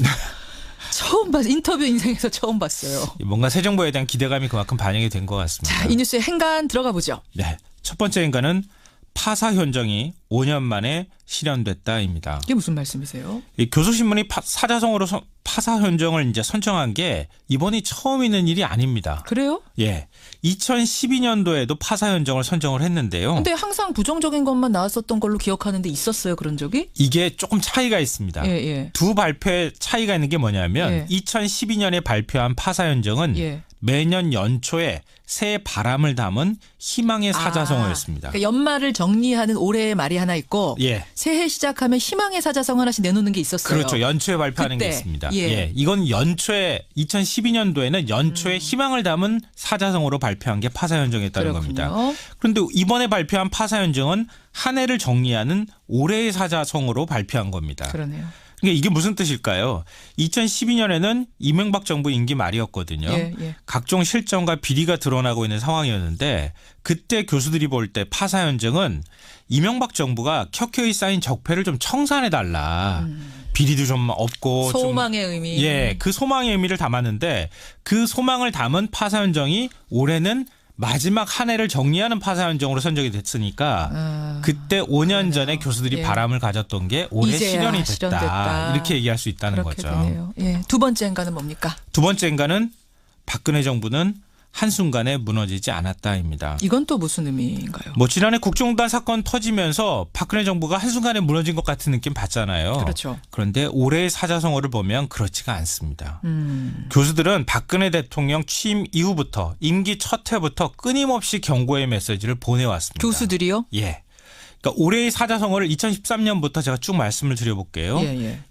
봤어요. 인터뷰 인생에서 처음 봤어요. 뭔가 새 정부에 대한 기대감이 그만큼 반영이 된 것 같습니다. 자, 이 뉴스의 행간 들어가 보죠. 네, 첫 번째 행간은 파사현정이 5년 만에 실현됐다입니다. 이게 무슨 말씀이세요? 이 교수신문이 사자성어로 파사현정을 이제 선정한 게 이번이 처음 있는 일이 아닙니다. 그래요? 예, 2012년도에도 파사현정을 선정을 했는데요. 근데 항상 부정적인 것만 나왔었던 걸로 기억하는데 있었어요, 그런 적이? 이게 조금 차이가 있습니다. 예. 두 발표에 차이가 있는 게 뭐냐면 2012년에 발표한 파사현정은 매년 연초에 새해 바람을 담은 희망의 사자성어였습니다. 그러니까 연말을 정리하는 올해의 말이 하나 있고 새해 시작하면 희망의 사자성어 하나씩 내놓는 게 있었어요. 그렇죠. 연초에 발표하는 게 있습니다. 이건 연초에 2012년도에는 연초에 희망을 담은 사자성어로 발표한 게 파사현정이었다는 겁니다. 그런데 이번에 발표한 파사현정은 한 해를 정리하는 올해의 사자성어로 발표한 겁니다. 그러네요. 그러니까 이게 무슨 뜻일까요? 2012년에는 이명박 정부 임기 말이었거든요. 각종 실정과 비리가 드러나고 있는 상황이었는데 그때 교수들이 볼 때 파사현정은 이명박 정부가 켜켜이 쌓인 적폐를 좀 청산해달라. 비리도 좀 없고. 소망의 의미. 그 소망의 의미를 담았는데 그 소망을 담은 파사현정이 올해는 마지막 한 해를 정리하는 파사현정으로 선정이 됐으니까 그때 5년 전에 교수들이 바람을 가졌던 게 올해 실현이 됐다. 이렇게 얘기할 수 있다는 거죠. 되네요. 두 번째 행간은 뭡니까? 두 번째 행간은 박근혜 정부는 한순간에 무너지지 않았다입니다. 이건 또 무슨 의미인가요? 지난해 국정농단 사건 터지면서 박근혜 정부가 한순간에 무너진 것 같은 느낌 받잖아요. 그렇죠. 그런데 올해의 사자성어를 보면 그렇지가 않습니다. 교수들은 박근혜 대통령 취임 이후부터 임기 첫 해부터 끊임없이 경고의 메시지를 보내왔습니다. 교수들이요? 예. 그러니까 올해의 사자성어를 2013년부터 제가 쭉 말씀을 드려볼게요.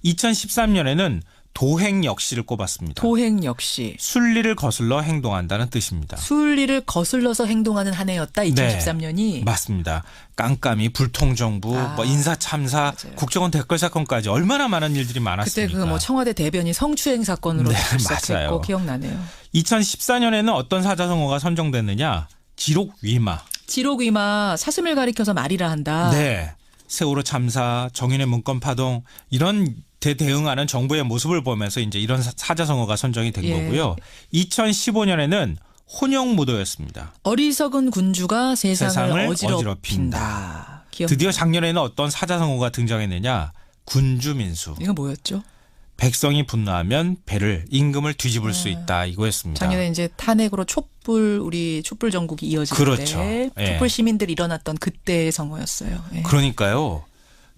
2013년에는 도행역시를 꼽았습니다. 도행역시. 순리를 거슬러 행동한다는 뜻입니다. 순리를 거슬러서 행동하는 한 해였다. 2013년이. 네, 맞습니다. 깜깜이, 불통정부, 뭐 인사참사, 맞아요. 국정원 댓글 사건까지 얼마나 많은 일들이 많았습니까? 그때 그 뭐 청와대 대변인 성추행 사건으로 시작했고 기억나네요. 2014년에는 어떤 사자성어가 선정됐느냐? 지록위마. 지록위마, 사슴을 가리켜서 말이라 한다. 네. 세월호 참사, 정인의 문건 파동 이런 대응하는 정부의 모습을 보면서 이제 이런 사자성어가 선정이 된 거고요. 2015년에는 혼용무도였습니다. 어리석은 군주가 세상을 어지럽힌다. 드디어 작년에는 어떤 사자성어가 등장했느냐? 군주민수. 이거 뭐였죠? 백성이 분노하면 배를 임금을 뒤집을 수 있다 이거였습니다. 작년에 이제 탄핵으로 우리 촛불 전국이 이어질 그렇죠. 때 촛불 시민들이 일어났던 그때의 성어였어요. 그러니까요.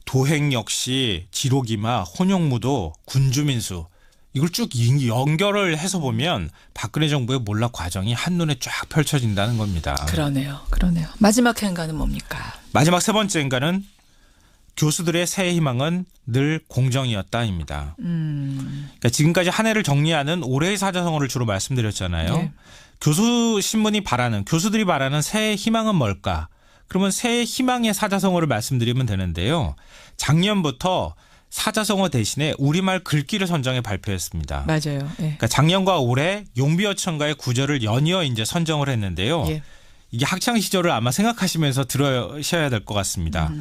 도행 역시 지록이마, 혼용무도, 군주민수 이걸 쭉 연결을 해서 보면 박근혜 정부의 몰락 과정이 한눈에 쫙 펼쳐진다는 겁니다. 그러네요. 마지막 행가는 뭡니까? 마지막 세 번째 행가는 교수들의 새해 희망은 늘 공정이었다입니다. 그러니까 지금까지 한 해를 정리하는 올해의 사자성어를 주로 말씀드렸잖아요. 교수들이 바라는 새해 희망은 뭘까? 그러면 새해 희망의 사자성어를 말씀드리면 되는데요. 작년부터 사자성어 대신에 우리말 글귀를 선정해 발표했습니다. 맞아요. 그러니까 작년과 올해 용비어천가의 구절을 연이어 이제 선정을 했는데요. 이게 학창 시절을 아마 생각하시면서 들으셔야 될 것 같습니다.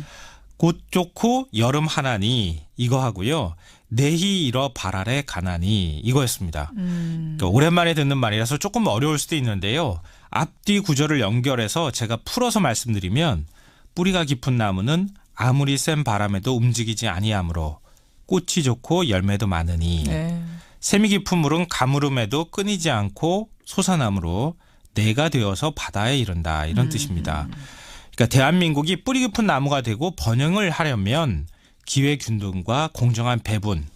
꽃 좋고 여름 하나니 이거 하고요. 내희 일어 발아래 가나니 이거였습니다. 그러니까 오랜만에 듣는 말이라서 조금 어려울 수도 있는데요. 앞뒤 구절을 연결해서 제가 풀어서 말씀드리면 뿌리가 깊은 나무는 아무리 센 바람에도 움직이지 아니하므로 꽃이 좋고 열매도 많으니 샘이 깊은 물은 가물음에도 끊이지 않고 솟아나므로 내가 되어서 바다에 이른다 이런 뜻입니다. 그러니까 대한민국이 뿌리 깊은 나무가 되고 번영을 하려면 기회균등과 공정한 배분,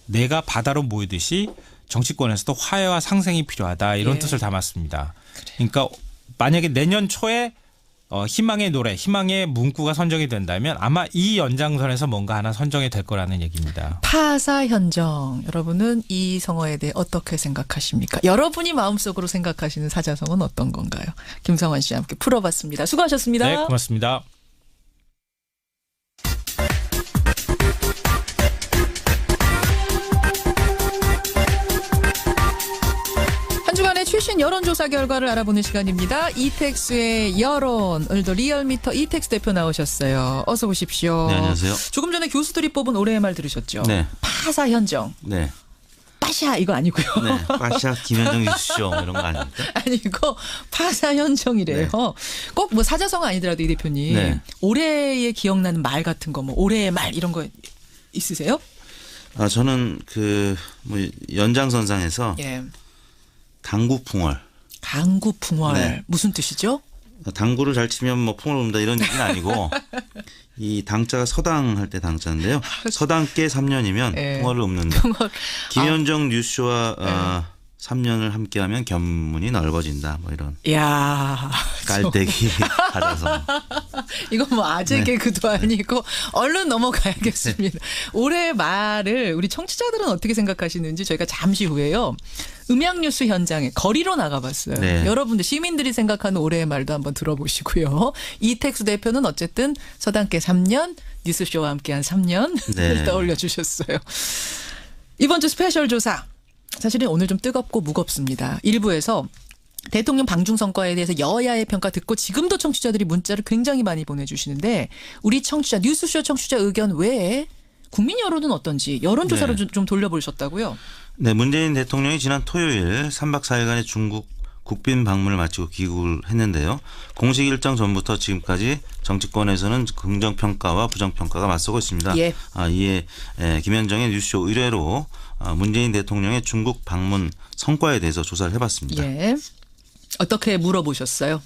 내가 바다로 모이듯이 정치권에서도 화해와 상생이 필요하다 이런 뜻을 담았습니다. 그러니까 만약에 내년 초에 희망의 노래, 희망의 문구가 선정이 된다면 아마 이 연장선에서 뭔가 하나 선정이 될 거라는 얘기입니다. 파사현정. 여러분은 이 성어에 대해 어떻게 생각하십니까? 여러분이 마음속으로 생각하시는 사자성어는 어떤 건가요? 김성환 씨와 함께 풀어봤습니다. 수고하셨습니다. 네, 고맙습니다. 최신 여론조사 결과를 알아보는 시간입니다. 이택수의 여론. 오늘도 리얼미터 이택수 대표 나오셨어요. 어서 오십시오. 네, 안녕하세요. 조금 전에 교수들이 뽑은 올해의 말 들으셨죠? 네. 파사현정. 네. 빠샤 이거 아니고요. 네. 빠샤 김현정 이슈쇼 이런 거 아닙니까? 아니고 파사현정이래요. 네. 꼭 뭐 사자성어 아니더라도 이 대표님. 네. 올해에 기억나는 말 같은 거 뭐 올해의 말 이런 거 있으세요? 저는 뭐 연장선상에서 당구풍월. 당구풍월. 네. 무슨 뜻이죠? 당구를 잘 치면 뭐 풍을 옵니다 이런 얘기는 아니고 이 당자가 서당할 때 당자인데요. 서당께 3년이면 풍월을 옵는다. 김현정 뉴스쇼와 3년을 함께하면 견문이 넓어진다. 뭐 이런. 야, 깔때기 받아서. 이건 뭐 아재 개그도 아니고 얼른 넘어가야겠습니다. 올해 말을 우리 청취자들은 어떻게 생각하시는지 저희가 잠시 후에요. 음향뉴스 현장에 거리로 나가봤어요. 네. 여러분들 시민들이 생각하는 올해의 말도 한번 들어보시고요. 이택수 대표는 어쨌든 서당께 3년, 뉴스쇼와 함께한 3년 떠올려 주셨어요. 이번 주 스페셜 조사. 사실은 오늘 좀 뜨겁고 무겁습니다. 일부에서 대통령 방중선거에 대해서 여야의 평가 듣고 지금도 청취자들이 문자를 굉장히 많이 보내주시는데 우리 청취자 뉴스쇼 청취자 의견 외에 국민 여론은 어떤지 여론조사를 좀 돌려보셨다고요? 네. 문재인 대통령이 지난 토요일 3박 4일간의 중국 국빈 방문을 마치고 귀국을 했는데요. 공식 일정 전부터 지금까지 정치권에서는 긍정평가와 부정평가가 맞서고 있습니다. 이에 김현정의 뉴스쇼 의뢰로 문재인 대통령의 중국 방문 성과에 대해서 조사를 해봤습니다. 어떻게 물어보셨어요?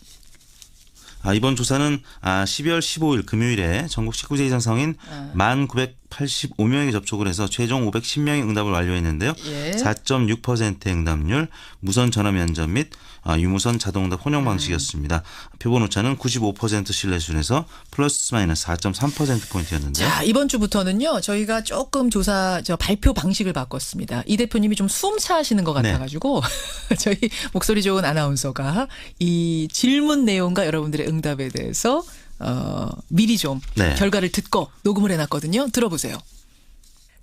이번 조사는 12월 15일 금요일에 전국 19세 이상 성인 1,900 585명이 접촉을 해서 최종 510명이 응답을 완료했는데요. 예. 4.6%의 응답률, 무선 전화 면접 및 유무선 자동응답 혼용 방식이었습니다. 표본 오차는 95% 신뢰 수준에서 플러스 마이너스 4.3%포인트였는데요. 자, 이번 주부터는요. 저희가 조금 발표 방식을 바꿨습니다. 이 대표님이 좀 숨차시는 것 같아가지고 저희 목소리 좋은 아나운서가 이 질문 내용과 여러분들의 응답에 대해서 미리 좀 결과를 듣고 녹음을 해놨거든요. 들어보세요.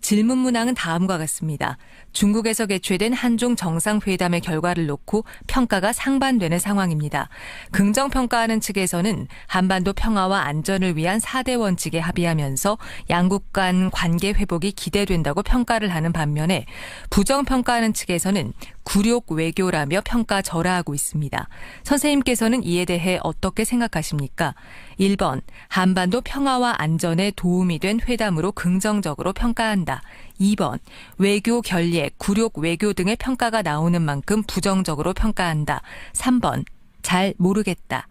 질문 문항은 다음과 같습니다. 중국에서 개최된 한중 정상회담의 결과를 놓고 평가가 상반되는 상황입니다. 긍정평가하는 측에서는 한반도 평화와 안전을 위한 4대 원칙에 합의하면서 양국 간 관계 회복이 기대된다고 평가를 하는 반면에 부정평가하는 측에서는 굴욕 외교라며 평가절하하고 있습니다. 선생님께서는 이에 대해 어떻게 생각하십니까? 1번, 한반도 평화와 안전에 도움이 된 회담으로 긍정적으로 평가한다. 2번, 외교 결례, 굴욕 외교 등의 평가가 나오는 만큼 부정적으로 평가한다. 3번, 잘 모르겠다.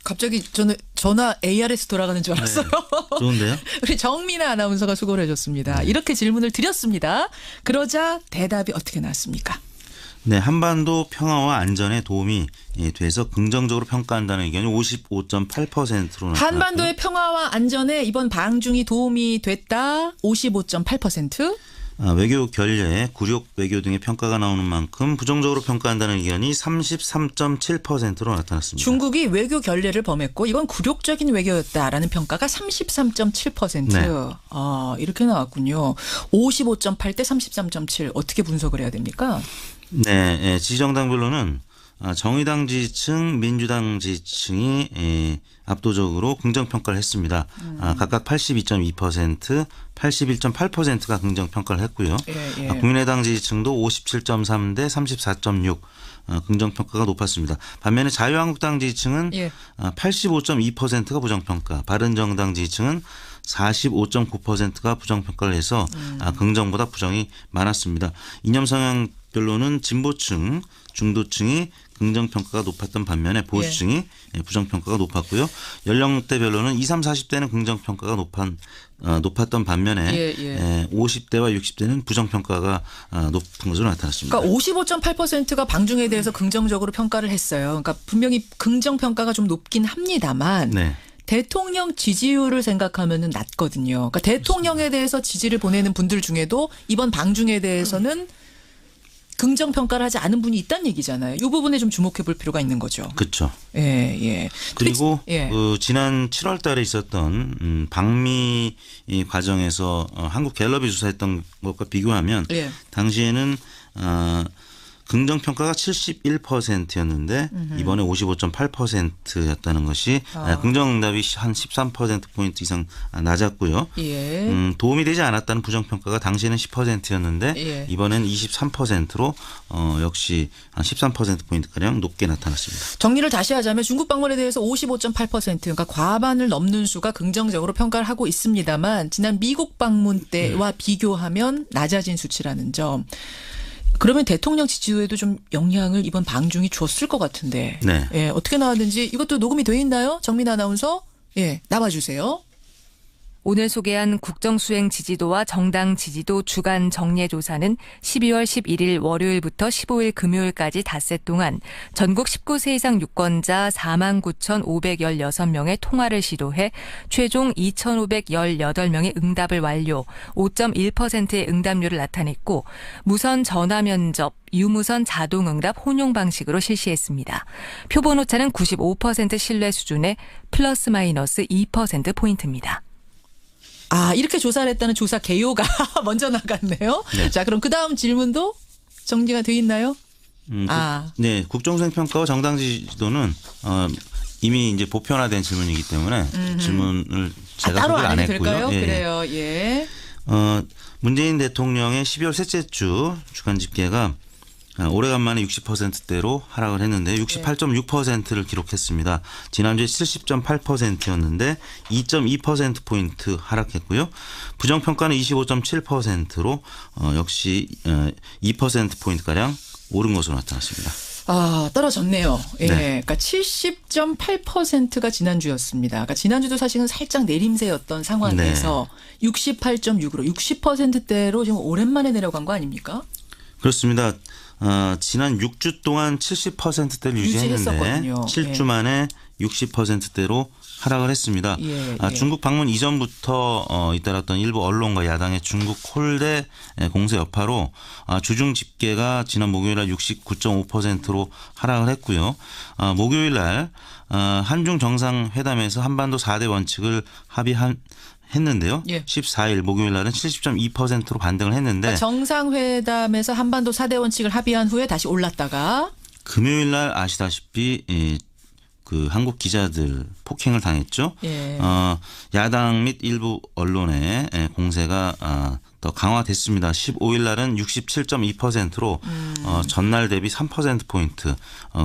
갑자기 저는 전화 ARS 돌아가는 줄 알았어요. 네, 좋은데요? 우리 정민아 아나운서가 수고를 해줬습니다. 이렇게 질문을 드렸습니다. 그러자 대답이 어떻게 나왔습니까? 네, 한반도 평화와 안전에 도움이 돼서 긍정적으로 평가한다는 의견이 55.8%로 나타났고 한반도의 평화와 안전에 이번 방중이 도움이 됐다. 55.8%. 외교 결례, 굴욕 외교 등의 평가가 나오는 만큼 부정적으로 평가한다는 의견이 33.7%로 나타났습니다. 중국이 외교 결례를 범했고 이건 굴욕적인 외교였다라는 평가가 33.7%. 네. 이렇게 나왔군요. 55.8 대 33.7 어떻게 분석을 해야 됩니까? 네, 지지정당별로는 정의당 지지층, 민주당 지지층이 압도적으로 긍정평가를 했습니다. 각각 82.2%, 81.8%가 긍정평가를 했고요. 국민의당 지지층도 57.3 대 34.6 긍정평가가 높았습니다. 반면에 자유한국당 지지층은 85.2%가 부정평가, 바른정당 지지층은 45.9%가 부정평가를 해서 긍정보다 부정이 많았습니다. 이념 성향별로는 진보층, 중도층이 긍정평가가 높았던 반면에 보수층이 부정평가가 높았고요. 연령대별로는 20, 30, 40대는 긍정평가가 높았던 반면에 50대와 60대는 부정평가가 높은 것으로 나타났습니다. 그러니까 55.8%가 방중에 대해서 긍정적으로 평가를 했어요. 그러니까 분명히 긍정평가가 좀 높긴 합니다만 대통령 지지율을 생각하면은 낮거든요. 그러니까 대통령에 대해서 지지를 보내는 분들 중에도 이번 방중에 대해서는 긍정평가를 하지 않은 분이 있다는 얘기잖아요. 이 부분에 좀 주목해 볼 필요가 있는 거죠. 그렇죠. 예. 그리고 지난 7월 달에 있었던 방미 과정에서 한국갤럽이 조사했던 것과 비교하면 당시에는 긍정평가가 71%였는데 이번에 55.8%였다는 것이 긍정응답이 한 13%포인트 이상 낮았고요. 도움이 되지 않았다는 부정평가가 당시에는 10%였는데 이번엔 23%로 역시 한 13%포인트가량 높게 나타났습니다. 정리를 다시 하자면 중국 방문에 대해서 55.8% 그러니까 과반을 넘는 수가 긍정적으로 평가를 하고 있습니다만 지난 미국 방문 때와 비교하면 낮아진 수치라는 점. 그러면 대통령 지지도에도 좀 영향을 이번 방중이 줬을 것 같은데 어떻게 나왔는지 이것도 녹음이 돼 있나요? 정민 아나운서 나와주세요. 오늘 소개한 국정수행 지지도와 정당 지지도 주간 정례조사는 12월 11일 월요일부터 15일 금요일까지 닷새 동안 전국 19세 이상 유권자 49,516명의 통화를 시도해 최종 2,518명의 응답을 완료, 5.1%의 응답률을 나타냈고 무선 전화 면접, 유무선 자동응답 혼용 방식으로 실시했습니다. 표본 오차는 95% 신뢰 수준의 플러스 마이너스 2%포인트입니다. 이렇게 조사를 했다는 조사 개요가 먼저 나갔네요. 자, 그럼 그 다음 질문도 정리가 돼 있나요? 네, 국정수행평가와 정당 지지도는 이미 이제 보편화된 질문이기 때문에 질문을 제가 따로 소개를 안 안 해도 했고요. 될까요? 그래요. 문재인 대통령의 12월 셋째 주 주간 집계가 오래간만에 60%대로 하락을 했는데 68.6%를 기록했습니다. 지난주에 70.8%였는데 2.2%포인트 하락했고요. 부정평가는 25.7%로 역시 2%포인트가량 오른 것으로 나타났습니다. 떨어졌네요. 예. 네. 그러니까 70.8%가 지난주였습니다. 그러니까 지난주도 사실은 살짝 내림세였던 상황에서 68.6으로 60%대로 지금 오랜만에 내려간 거 아닙니까? 그렇습니다. 지난 6주 동안 70%대를 유지했는데 7주 만에 60%대로 하락을 했습니다. 중국 방문 이전부터 잇따랐던 일부 언론과 야당의 중국 홀대 공세 여파로 주중 집계가 지난 목요일 날 69.5%로 하락을 했고요. 목요일 날 한중 정상회담에서 한반도 4대 원칙을 했는데요. 14일 목요일 날은 70.2%로 반등을 했는데 그러니까 정상회담에서 한반도 4대 원칙을 합의한 후에 다시 올랐다가 금요일 날 아시다시피 그 한국 기자들 폭행을 당했죠. 야당 및 일부 언론의 공세가 더 강화됐습니다. 15일 날은 67.2%로 전날 대비 3%포인트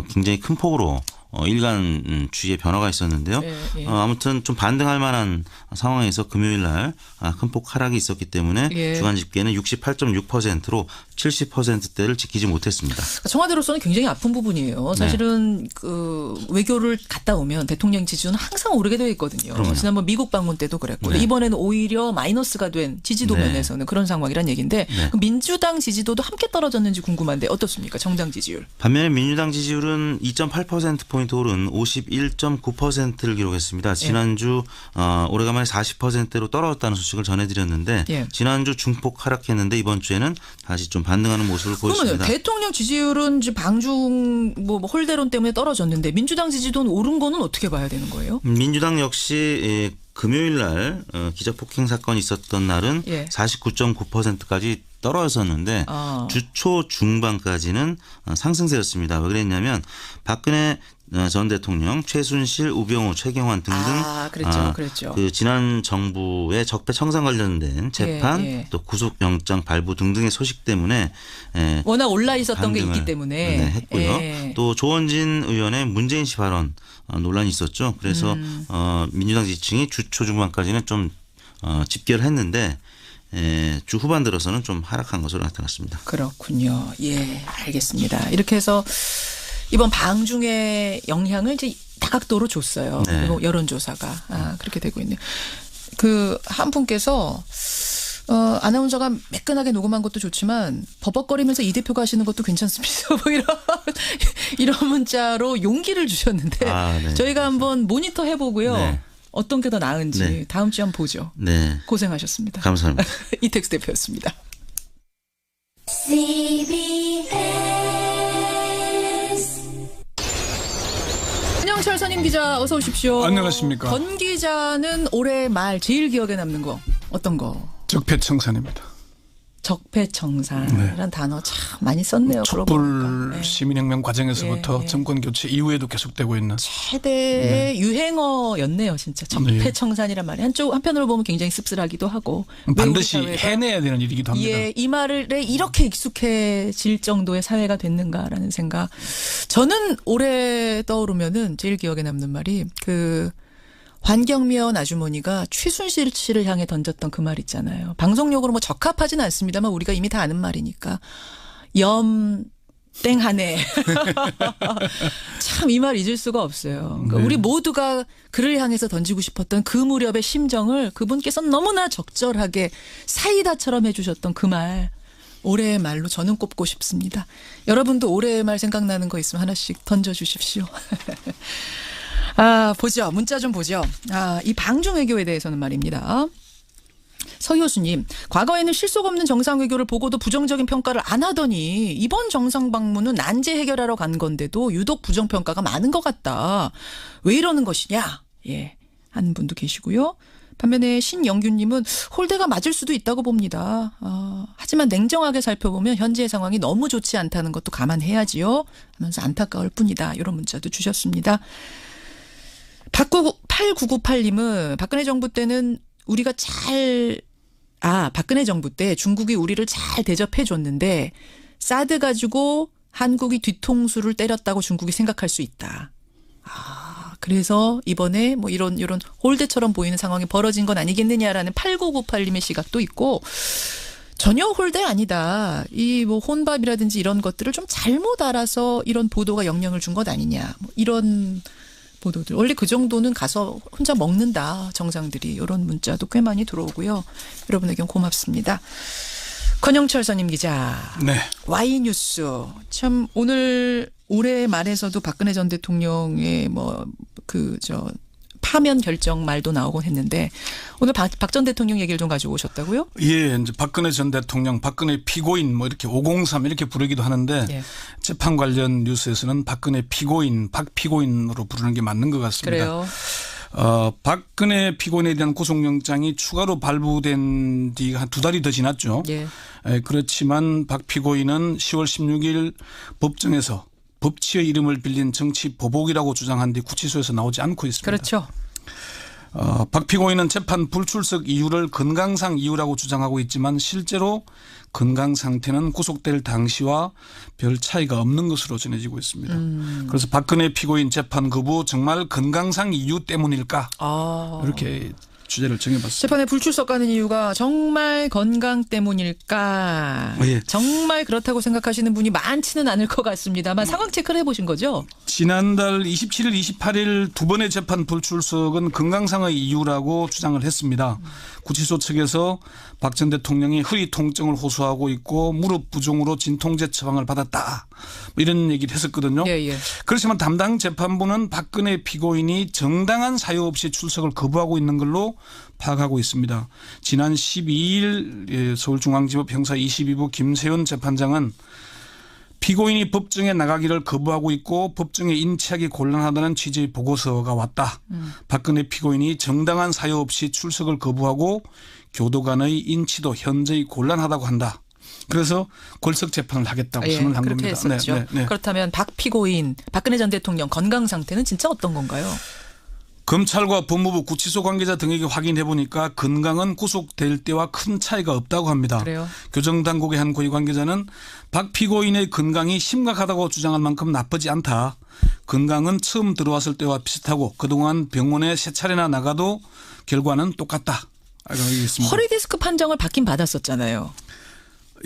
굉장히 큰 폭으로 일간 주위에 변화가 있었는데요. 아무튼 좀 반등할 만한 상황에서 금요일 날 큰 폭 하락이 있었기 때문에 주간 집계는 68.6%로 70%대를 지키지 못했습니다. 청와대로서는 굉장히 아픈 부분이에요. 사실은 그 외교를 갔다 오면 대통령 지지도는 항상 오르게 되어 있거든요. 그럼요. 지난번 미국 방문 때도 그랬고 이번에는 오히려 마이너스가 된 지지도 면에서는 그런 상황이란 얘기인데 민주당 지지도도 함께 떨어졌는지 궁금한데 어떻습니까? 정당 지지율. 반면에 민주당 지지율은 2.8%포인트 오른 51.9%를 기록했습니다. 지난주 오래간만에 40%대로 떨어졌다는 소식을 전해드렸는데 지난주 중폭 하락했는데 이번 주에는 다시 좀 반등하는 모습을 보였습니다. 그러면 대통령 지지율은 방중 홀대론 때문에 떨어졌는데 민주당 지지도는 오른 거는 어떻게 봐야 되는 거예요? 민주당 역시 금요일 날 기적 폭행 사건이 있었던 날은 49.9%까지 떨어졌었는데 주초 중반까지는 상승세였습니다. 왜 그랬냐면 박근혜 전 대통령, 최순실, 우병우, 최경환 등등 그랬죠. 그 지난 정부의 적폐 청산 관련된 재판 또 구속영장 발부 등등의 소식 때문에 워낙 올라 있었던 게 있기 때문에 했고요. 또 조원진 의원의 문재인 씨 발언 논란이 있었죠. 그래서 민주당 지지층이 주초 중반까지는 좀 집계를 했는데 주 후반 들어서는 좀 하락한 것으로 나타났습니다. 그렇군요. 예, 알겠습니다. 이렇게 해서 이번 방중의 영향을 이제 다각도로 줬어요. 그리고 여론조사가 그렇게 되고 있네요. 그 한 분께서 아나운서가 매끈하게 녹음한 것도 좋지만 버벅거리면서 이 대표가 하시는 것도 괜찮습니다. 뭐 이런 문자로 용기를 주셨는데 저희가 한번 모니터 해보고요. 어떤 게 더 나은지 다음 주에 한번 보죠. 고생하셨습니다. 감사합니다. 이택수 대표였습니다. 안녕철 선임 기자 어서 오십시오. 안녕하십니까. 권 기자는 올해 말 제일 기억에 남는 거 어떤 거? 적폐청산입니다. 적폐청산이라는 단어 참 많이 썼네요. 촛불 시민혁명 과정에서부터 정권 교체 이후에도 계속되고 있는 최대의 유행어였네요. 진짜 적폐청산이란 말이 한편으로 보면 굉장히 씁쓸하기도 하고 반드시 해내야 되는 일이기도 합니다. 이 말에 이렇게 익숙해질 정도의 사회가 됐는가라는 생각. 저는 올해 떠오르면은 제일 기억에 남는 말이 그 환경미화원 아주머니가 최순실 씨를 향해 던졌던 그 말 있잖아요. 방송용으로 뭐 적합하지는 않습니다만 우리가 이미 다 아는 말이니까. 땡하네. 참 이 말 잊을 수가 없어요. 그러니까 우리 모두가 그를 향해서 던지고 싶었던 그 무렵의 심정을 그분께서 너무나 적절하게 사이다처럼 해주셨던 그 말. 올해의 말로 저는 꼽고 싶습니다. 여러분도 올해의 말 생각나는 거 있으면 하나씩 던져주십시오. 보죠. 문자 좀 보죠. 이 방중 외교에 대해서는 말입니다. 서효수님, 과거에는 실속 없는 정상 외교를 보고도 부정적인 평가를 안 하더니 이번 정상 방문은 난제 해결하러 간 건데도 유독 부정평가가 많은 것 같다. 왜 이러는 것이냐? 하는 분도 계시고요. 반면에 신영규님은 홀대가 맞을 수도 있다고 봅니다. 하지만 냉정하게 살펴보면 현재의 상황이 너무 좋지 않다는 것도 감안해야지요. 하면서 안타까울 뿐이다. 이런 문자도 주셨습니다. 8998님은 박근혜 정부 때는 우리가 박근혜 정부 때 중국이 우리를 잘 대접해 줬는데 사드 가지고 한국이 뒤통수를 때렸다고 중국이 생각할 수 있다. 그래서 이번에 뭐 이런 홀대처럼 보이는 상황이 벌어진 건 아니겠느냐라는 8998님의 시각도 있고 전혀 홀대 아니다. 이 뭐 혼밥이라든지 이런 것들을 좀 잘못 알아서 이런 보도가 영향을 준 것 아니냐. 뭐 이런 보도들. 원래 그 정도는 가서 혼자 먹는다. 정상들이. 이런 문자도 꽤 많이 들어오고요. 여러분 의견 고맙습니다. 권영철 선임 기자. 네. Y뉴스. 참 오늘 올해 말에서도 박근혜 전 대통령의 파면 결정 말도 나오곤 했는데 오늘 박 전 대통령 얘기를 좀 가지고 오셨다고요? 예, 이제 박근혜 전 대통령, 박근혜 피고인 뭐 이렇게 503 이렇게 부르기도 하는데 예. 재판 관련 뉴스에서는 박근혜 피고인, 박 피고인으로 부르는 게 맞는 것 같습니다. 그래요. 박근혜 피고인에 대한 구속영장이 추가로 발부된 뒤가 한 2달이 더 지났죠. 예. 그렇지만 박 피고인은 10월 16일 법정에서 법치의 이름을 빌린 정치 보복이라고 주장한 뒤 구치소에서 나오지 않고 있습니다. 그렇죠. 박 피고인은 재판 불출석 이유를 건강상 이유라고 주장하고 있지만 실제로 건강 상태는 구속될 당시와 별 차이가 없는 것으로 전해지고 있습니다. 그래서 박근혜 피고인 재판 거부 정말 건강상 이유 때문일까? 이렇게 주제를 정해봤습니다. 재판에 불출석 가는 이유가 정말 건강 때문일까? 예. 정말 그렇다고 생각하시는 분이 많지는 않을 것 같습니다만 상황 체크를 해보신 거죠? 지난달 27일, 28일 두 번의 재판 불출석은 건강상의 이유라고 주장을 했습니다. 구치소 측에서 박 전 대통령이 허리 통증을 호소하고 있고 무릎 부종으로 진통제 처방을 받았다. 이런 얘기를 했었거든요. 예. 그렇지만 담당 재판부는 박근혜 피고인이 정당한 사유 없이 출석을 거부하고 있는 걸로 파악하고 있습니다. 지난 12일 서울중앙지법 형사 22부 김세윤 재판장은 피고인이 법정에 나가기를 거부하고 있고 법정에 인치하기 곤란하다는 취지의 보고서가 왔다. 박근혜 피고인이 정당한 사유 없이 출석을 거부하고 교도 간의 인치도 현저히 곤란하다고 한다. 그래서 골석 재판을 하겠다고 선언을 한 그렇게 겁니다. 했었죠. 네. 그렇다면 박 피고인, 박근혜 전 대통령 건강 상태는 진짜 어떤 건가요? 검찰과 법무부 구치소 관계자 등에게 확인해 보니까 건강은 구속될 때와 큰 차이가 없다고 합니다. 그래요? 교정당국의 한 고위 관계자는 박 피고인의 건강이 심각하다고 주장할 만큼 나쁘지 않다. 건강은 처음 들어왔을 때와 비슷하고 그동안 병원에 3차례나 나가도 결과는 똑같다. 허리 디스크 판정을 받긴 받았었잖아요.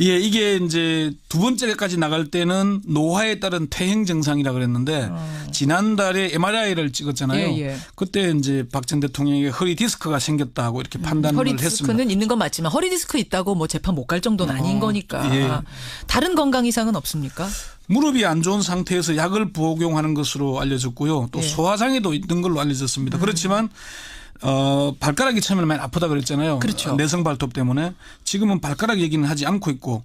예, 이게 이제 두 번째까지 나갈 때는 노화에 따른 퇴행 증상이라 그랬는데 지난달에 MRI를 찍었잖아요. 예. 그때 이제 박 전 대통령에게 허리 디스크가 생겼다고 이렇게 판단을 허리 했습니다. 디스크는 있는 건 맞지만 허리 디스크 있다고 뭐 재판 못 갈 정도는 아닌 거니까. 예. 다른 건강 이상은 없습니까? 무릎이 안 좋은 상태에서 약을 복용하는 것으로 알려졌고요. 또 소화장애도 있는 걸로 알려졌습니다. 그렇지만 발가락이 처음에는 많이 아프다 그랬잖아요. 그렇죠. 내성 발톱 때문에. 지금은 발가락 얘기는 하지 않고 있고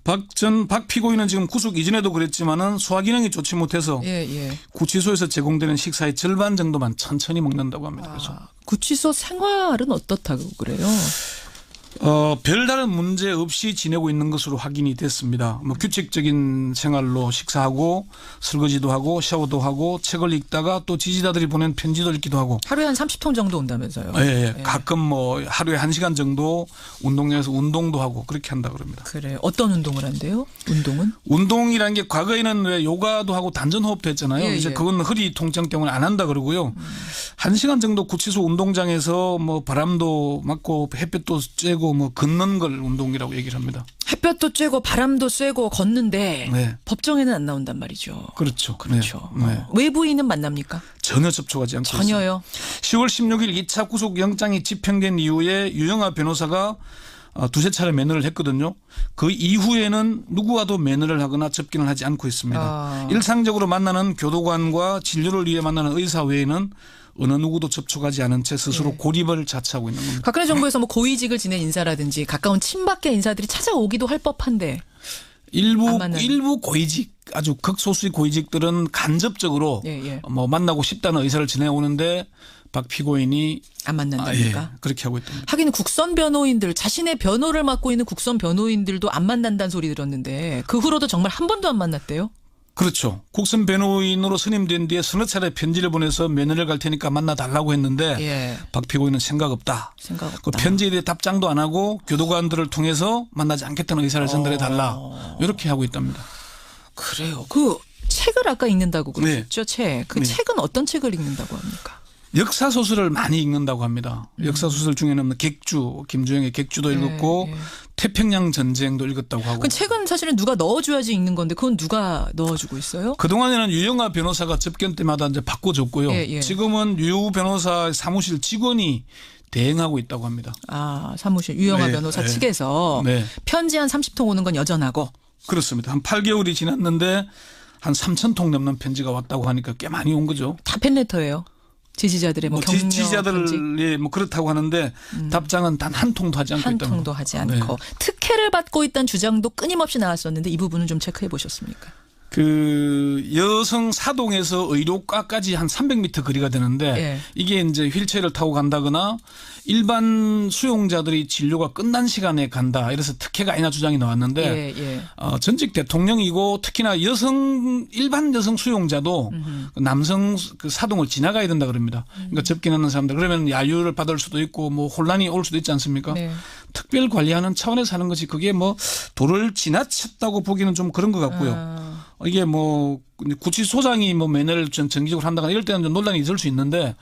박 피고인은 지금 구속 이전에도 그랬지만은 소화 기능이 좋지 못해서 구치소에서 제공되는 식사의 절반 정도만 천천히 먹는다고 합니다. 그래서. 구치소 생활은 어떻다고 그래요? 별다른 문제 없이 지내고 있는 것으로 확인이 됐습니다. 뭐 규칙적인 생활로 식사하고 설거지도 하고 샤워도 하고 책을 읽다가 또 지지자들이 보낸 편지도 읽기도 하고. 하루에 한 30통 정도 온다면서요? 예. 가끔 뭐 하루에 1시간 정도 운동장에서 운동도 하고 그렇게 한다고 그럽니다. 그래요. 어떤 운동을 한대요? 운동은? 운동이라는 게 과거에는 왜 요가도 하고 단전호흡도 했잖아요. 이제 그건 허리 통증 때문에 안 한다 그러고요. 1시간 정도 구치소 운동장에서 뭐 바람도 맞고 햇볕도 쬐고 뭐 걷는 걸 운동이라고 얘기를 합니다. 햇볕도 쬐고 바람도 쐬고 걷는데 법정에는 안 나온단 말이죠. 그렇죠. 네. 외부인은 만납니까? 전혀 접촉하지 않고 전혀요. 있습니다. 10월 16일 2차 구속영장이 집행된 이후에 유영하 변호사가 두세 차례 면회를 했거든요. 그 이후에는 누구와도 면회를 하거나 접견을 하지 않고 있습니다. 일상적으로 만나는 교도관과 진료를 위해 만나는 의사 외에는 어느 누구도 접촉하지 않은 채 스스로 고립을 자처하고 있는 겁니다. 박근혜 정부에서 뭐 고위직을 지낸 인사라든지 가까운 친박계 인사들이 찾아오기도 할 법한데 일부 고위직 아주 극소수의 고위직들은 간접적으로 뭐 만나고 싶다는 의사를 지내오는데 박 피고인이 안 만난답니까? 그렇게 하고 있답니다. 하긴 국선 변호인들 자신의 변호를 맡고 있는 국선 변호인들도 안 만난다는 소리 들었는데 그 후로도 정말 한 번도 안 만났대요? 그렇죠. 국선 변호인으로 선임된 뒤에 서너 차례 편지를 보내서 면회를 갈 테니까 만나달라고 했는데 박 피고인은 생각 없다. 그 편지에 대해 답장도 안 하고 교도관들을 통해서 만나지 않겠다는 의사를 전달해달라. 이렇게 하고 있답니다. 그래요. 그 책을 아까 읽는다고 그러셨죠? 책. 그 책은 어떤 책을 읽는다고 합니까? 역사소설을 많이 읽는다고 합니다. 역사소설 중에는 객주, 김주영의 객주도 읽었고 태평양 전쟁도 읽었다고 하고. 그 책은 사실은 누가 넣어줘야지 읽는 건데 그건 누가 넣어주고 있어요? 그동안에는 유영아 변호사가 접견 때마다 이제 바꿔줬고요. 지금은 유 변호사 사무실 직원이 대행하고 있다고 합니다. 아, 사무실 유영아 변호사 측에서 편지 한 30통 오는 건 여전하고. 그렇습니다. 한 8개월이 지났는데 한 3,000통 넘는 편지가 왔다고 하니까 꽤 많이 온 거죠. 다 팬레터예요. 지지자들의 뭐 격려 지지자들이 뭐 그렇다고 하는데 답장은 단 한 통도 하지 않고 있다. 한 통도 하지 않고 특혜를 받고 있다는 주장도 끊임없이 나왔었는데 이 부분은 좀 체크해 보셨습니까? 그 여성 사동에서 의료과까지 한 300m 거리가 되는데 이게 이제 휠체어를 타고 간다거나 일반 수용자들이 진료가 끝난 시간에 간다. 이래서 특혜가 아니냐 주장이 나왔는데 전직 대통령이고 특히나 일반 여성 수용자도 남성 그 사동을 지나가야 된다 그럽니다. 그러니까 접견하는 사람들 그러면 야유를 받을 수도 있고 뭐 혼란이 올 수도 있지 않습니까? 특별 관리하는 차원에서 하는 것이 그게 뭐 도를 지나쳤다고 보기는 좀 그런 것 같고요. 이게 뭐 구치소장이 뭐 매너를 정기적으로 한다거나 이럴 때는 좀 논란이 있을 수 있는데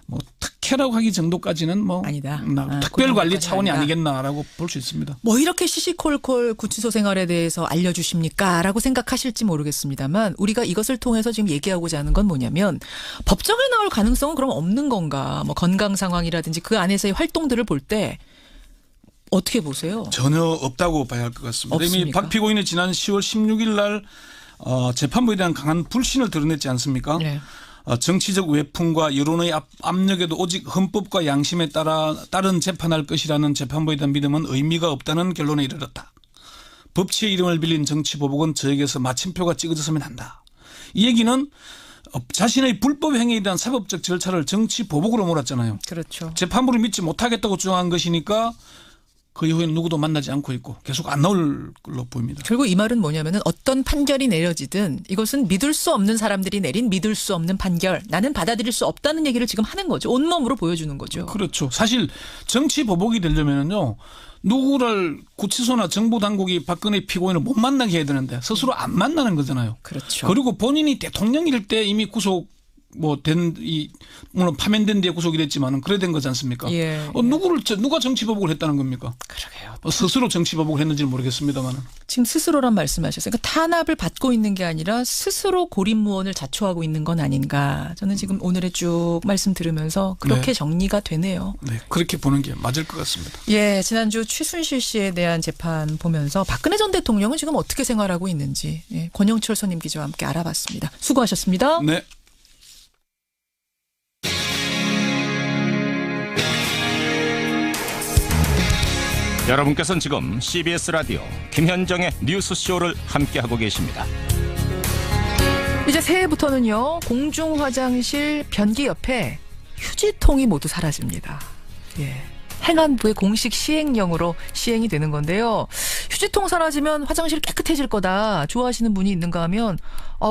뭐 특혜라고 하기 정도까지는 뭐 아니다. 특별 관리 차원이 아니겠나라고 볼 수 있습니다. 뭐 이렇게 시시콜콜 구치소 생활에 대해서 알려주십니까라고 생각하실지 모르겠습니다만 우리가 이것을 통해서 지금 얘기하고자 하는 건 뭐냐면 법정에 나올 가능성은 그럼 없는 건가? 뭐 건강 상황이라든지 그 안에서의 활동들을 볼 때 어떻게 보세요? 전혀 없다고 봐야 할 것 같습니다. 없습니까? 이미 박 피고인이 지난 10월 16일 날 재판부에 대한 강한 불신을 드러냈지 않습니까? 정치적 외풍과 여론의 압력에도 오직 헌법과 양심에 따른 재판할 것이라는 재판부에 대한 믿음은 의미가 없다는 결론에 이르렀다. 법치의 이름을 빌린 정치보복은 저에게서 마침표가 찍어졌으면 한다. 이 얘기는 자신의 불법 행위에 대한 사법적 절차를 정치보복으로 몰았잖아요. 그렇죠. 재판부를 믿지 못하겠다고 주장한 것이니까 그 이후에는 누구도 만나지 않고 있고 계속 안 나올 걸로 보입니다. 결국 이 말은 뭐냐면은 어떤 판결이 내려지든 이것은 믿을 수 없는 사람들이 내린 믿을 수 없는 판결. 나는 받아들일 수 없다는 얘기를 지금 하는 거죠. 온몸으로 보여주는 거죠. 그렇죠. 사실 정치 보복이 되려면은요. 누구를 구치소나 정부 당국이 박근혜 피고인을 못 만나게 해야 되는데 스스로 안 만나는 거잖아요. 그렇죠. 그리고 본인이 대통령일 때 이미 구속 물론 파면된 뒤에 구속이 됐지만은 그래 된 거지 않습니까? 누가 정치보복을 했다는 겁니까? 그러게요. 스스로 정치보복을 했는지는 모르겠습니다만은. 지금 스스로란 말씀하셨어요. 그러니까 탄압을 받고 있는 게 아니라 스스로 고립무원을 자초하고 있는 건 아닌가. 저는 지금 오늘의 쭉 말씀 들으면서 그렇게 정리가 되네요. 네, 그렇게 보는 게 맞을 것 같습니다. 예, 지난주 최순실 씨에 대한 재판 보면서 박근혜 전 대통령은 지금 어떻게 생활하고 있는지 권영철 선임 기자와 함께 알아봤습니다. 수고하셨습니다. 네. 여러분께서는 지금 CBS 라디오 김현정의 뉴스쇼를 함께하고 계십니다. 이제 새해부터는요. 공중화장실 변기 옆에 휴지통이 모두 사라집니다. 행안부의 공식 시행령으로 시행이 되는 건데요. 휴지통 사라지면 화장실 깨끗해질 거다. 좋아하시는 분이 있는가 하면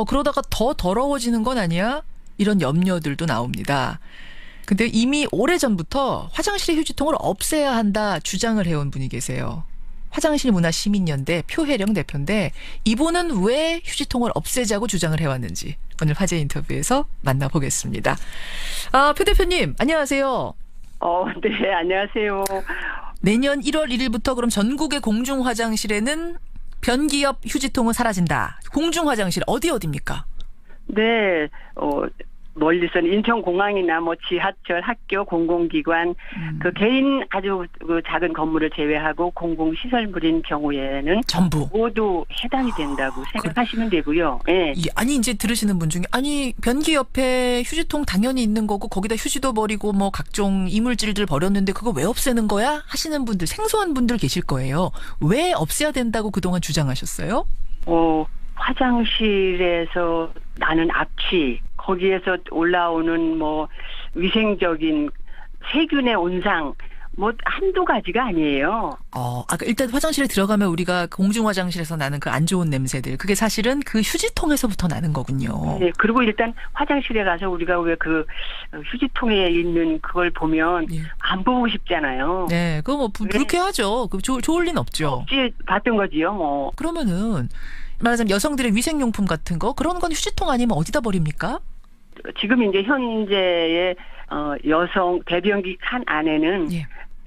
그러다가 더 더러워지는 건 아니야? 이런 염려들도 나옵니다. 근데 이미 오래전부터 화장실의 휴지통을 없애야 한다 주장을 해온 분이 계세요. 화장실문화시민연대 표혜령 대표인데 이분은 왜 휴지통을 없애자고 주장을 해왔는지 오늘 화제 인터뷰에서 만나보겠습니다. 표 대표님 안녕하세요. 네, 안녕하세요. 내년 1월 1일부터 그럼 전국의 공중화장실에는 변기 옆 휴지통은 사라진다. 공중화장실 어디입니까? 네, 멀리서는 인천공항이나 지하철, 학교, 공공기관, 그 개인 아주 그 작은 건물을 제외하고 공공시설물인 경우에는 전부 모두 해당이 된다고 생각하시면 되고요. 아니 이제 들으시는 분 중에 변기 옆에 휴지통 당연히 있는 거고 거기다 휴지도 버리고 각종 이물질들 버렸는데 그거 왜 없애는 거야? 하시는 분들 생소한 분들 계실 거예요. 왜 없애야 된다고 그동안 주장하셨어요? 화장실에서 나는 악취, 거기에서 올라오는 위생적인 세균의 온상, 한두 가지가 아니에요. 일단 화장실에 들어가면 우리가 공중화장실에서 나는 그 안 좋은 냄새들, 그게 사실은 그 휴지통에서부터 나는 거군요. 네, 그리고 일단 화장실에 가서 우리가 왜 그 휴지통에 있는 그걸 보면 안 보고 싶잖아요. 네, 그거 불쾌하죠. 좋을 리는 없죠. 없지, 봤던 거지요, 그러면은 말하자면 여성들의 위생용품 같은 거 그런 건 휴지통 아니면 어디다 버립니까? 지금 이제 현재의 여성 대변기 칸 안에는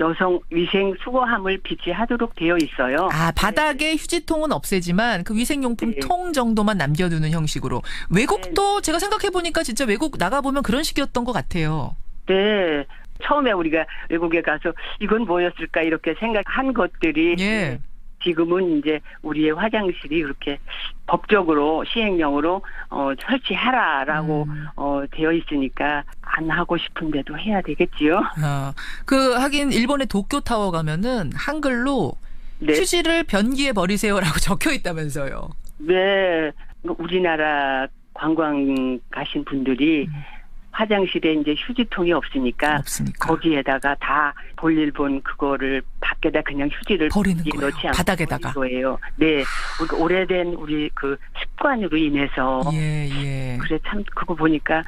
여성 위생 수거함을 비치하도록 되어 있어요. 아, 바닥에 휴지통은 없애지만 그 위생용품 통 정도만 남겨두는 형식으로. 외국도 제가 생각해보니까 진짜 외국 나가보면 그런 식이었던 것 같아요. 네. 처음에 우리가 외국에 가서 이건 뭐였을까 이렇게 생각한 것들이 지금은 이제 우리의 화장실이 그렇게 법적으로 시행령으로 설치하라라고 되어 있으니까 안 하고 싶은데도 해야 되겠지요. 하긴 일본의 도쿄타워 가면은 한글로 휴지를 변기에 버리세요라고 적혀 있다면서요. 네. 우리나라 관광 가신 분들이 화장실에 이제 휴지통이 없으니까 거기에다가 다 볼일 본 그거를 밖에다 그냥 휴지를 버리는 거예요. 넣지 않고 바닥에다가. 거예요. 네, 그러니까 오래된 우리 그 습관으로 인해서 그래 참 그거 보니까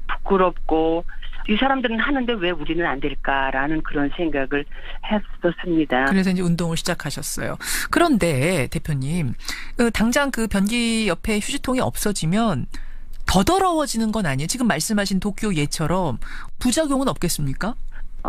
부끄럽고 이 사람들은 하는데 왜 우리는 안 될까라는 그런 생각을 했었습니다. 그래서 이제 운동을 시작하셨어요. 그런데 대표님, 당장 그 변기 옆에 휴지통이 없어지면 더 더러워지는 건 아니에요? 지금 말씀하신 도쿄 예처럼 부작용은 없겠습니까?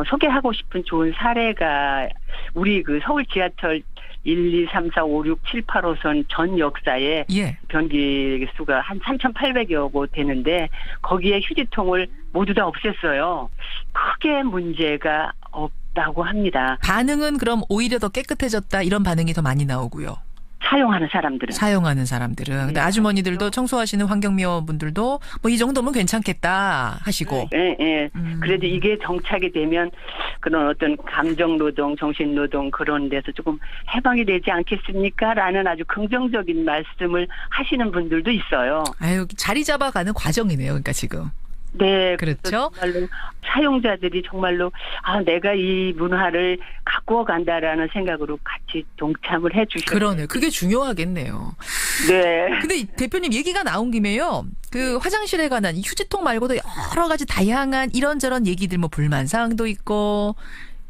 소개하고 싶은 좋은 사례가 우리 그 서울 지하철 1, 2, 3, 4, 5, 6, 7, 8호선 전 역사에 변기 수가 한 3,800여 곳 되는데 거기에 휴지통을 모두 다 없앴어요. 크게 문제가 없다고 합니다. 반응은 그럼 오히려 더 깨끗해졌다 이런 반응이 더 많이 나오고요. 사용하는 사람들은. 근데 아주머니들도 청소하시는 환경미화원분들도 뭐 이 정도면 괜찮겠다 하시고. 네. 그래도 이게 정착이 되면 그런 어떤 감정노동, 정신노동 그런 데서 조금 해방이 되지 않겠습니까? 라는 아주 긍정적인 말씀을 하시는 분들도 있어요. 아유, 자리 잡아가는 과정이네요. 그러니까 지금. 네, 그렇죠. 정말로 사용자들이 정말로 내가 이 문화를 가꾸어 간다라는 생각으로 같이 동참을 해주셔요. 그러네요. 그게 중요하겠네요. 네. 근데 대표님 얘기가 나온 김에요. 그 화장실에 관한 이 휴지통 말고도 여러 가지 다양한 이런저런 얘기들 뭐 불만 사항도 있고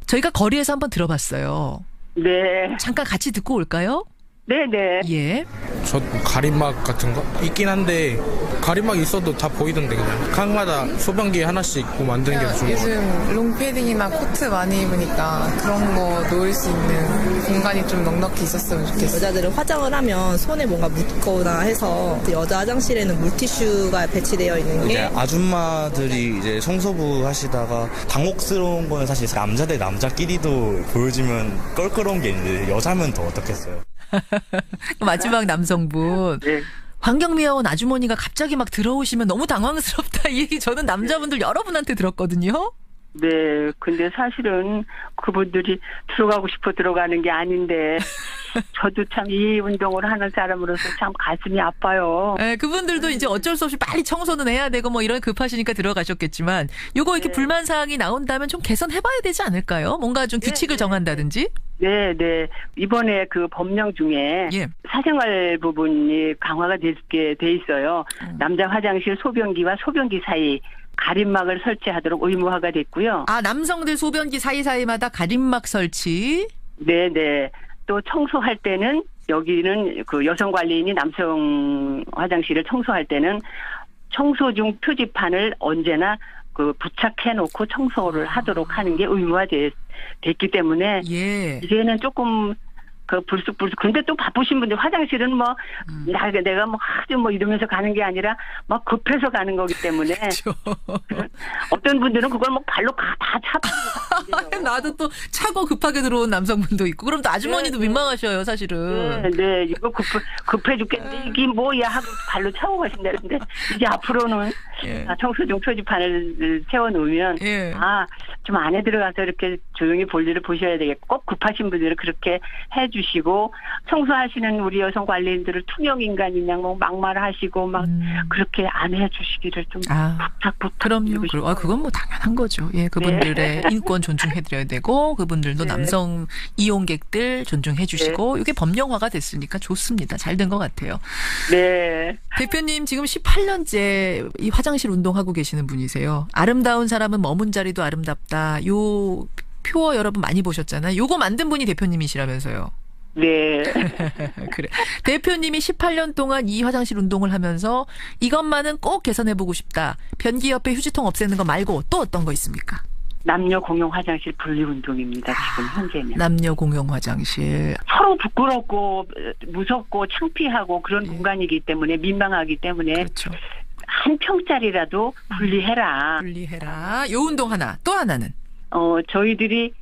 저희가 거리에서 한번 들어봤어요. 네. 잠깐 같이 듣고 올까요? 네네. 예. 저 가림막 같은 거 있긴 한데 가림막 있어도 다 보이던데 그냥 칸마다 소변기 하나씩 있고 만드는 게 중요해요. 요즘 롱패딩이나 코트 많이 입으니까 그런 거 놓을 수 있는 공간이 좀 넉넉히 있었으면 좋겠어요. 여자들은 화장을 하면 손에 뭔가 묻거나 해서 여자 화장실에는 물티슈가 배치되어 있는 게 이제 아줌마들이 이제 청소부 하시다가 당혹스러운 거는 사실 남자끼리도 보여주면 껄끄러운 게 있는데 여자면 더 어떻겠어요. 마지막 남성분. 네. 환경미화원 아주머니가 갑자기 막 들어오시면 너무 당황스럽다. 이 얘기 저는 남자분들 여러분한테 들었거든요. 네. 근데 사실은 그분들이 들어가고 싶어 들어가는 게 아닌데 저도 참 이 운동을 하는 사람으로서 참 가슴이 아파요. 네, 그분들도 이제 어쩔 수 없이 빨리 청소는 해야 되고 뭐 이런 급하시니까 들어가셨겠지만 요거 이렇게 불만 사항이 나온다면 좀 개선해봐야 되지 않을까요? 뭔가 좀 규칙을 정한다든지? 네. 이번에 그 법령 중에 사생활 부분이 강화가 되게 돼 있어요. 남자 화장실 소변기와 소변기 사이 가림막을 설치하도록 의무화가 됐고요. 남성들 소변기 사이사이마다 가림막 설치. 네네. 또 청소할 때는 여기는 그 여성 관리인이 남성 화장실을 청소할 때는 청소 중 표지판을 언제나 그 부착해 놓고 청소를 하도록 하는 게 의무화됐기 때문에 이제는 조금 그 불쑥불쑥. 근데 또 바쁘신 분들 화장실은 뭐 내가 뭐 아주 뭐 이러면서 가는 게 아니라 막 급해서 가는 거기 때문에 어떤 분들은 그걸 뭐 발로 다 차고 나도 또 차고 급하게 들어온 남성분도 있고 그럼 또 아주머니도 민망하셔요 사실은. 네. 이거 급해 죽겠는데 이게 뭐야 하고 발로 차고 가신다는데 이제 앞으로는 청소 중 표지판을 세워놓으면 좀 안에 들어가서 이렇게 조용히 볼일을 보셔야 되겠고 꼭 급하신 분들은 그렇게 해주시고 청소하시는 우리 여성 관리인들을 투명인간이냐 뭐 막말하시고 막 그렇게 안 해주시기를 좀 부탁. 그럼요. 그건 뭐 당연한 거죠. 예, 그분들의 인권 존중해드려야 되고 그분들도 남성 이용객들 존중해주시고 이게 법령화가 됐으니까 좋습니다. 잘 된 것 같아요. 네. 대표님 지금 18년째 이 화장실 운동하고 계시는 분이세요. 아름다운 사람은 머문 자리도 아름답다. 요 표어 여러분 많이 보셨잖아요. 요거 만든 분이 대표님이시라면서요. 네. 그래. 대표님이 18년 동안 이 화장실 운동을 하면서 이것만은 꼭 개선해보고 싶다. 변기 옆에 휴지통 없애는 거 말고 또 어떤 거 있습니까? 남녀 공용 화장실 분리 운동입니다. 지금 현재는. 남녀 공용 화장실. 서로 부끄럽고 무섭고 창피하고 그런 공간이기 때문에 민망하기 때문에 그렇죠. 한 평짜리라도 분리해라. 분리해라. 요 운동 하나. 또 하나는? 저희들이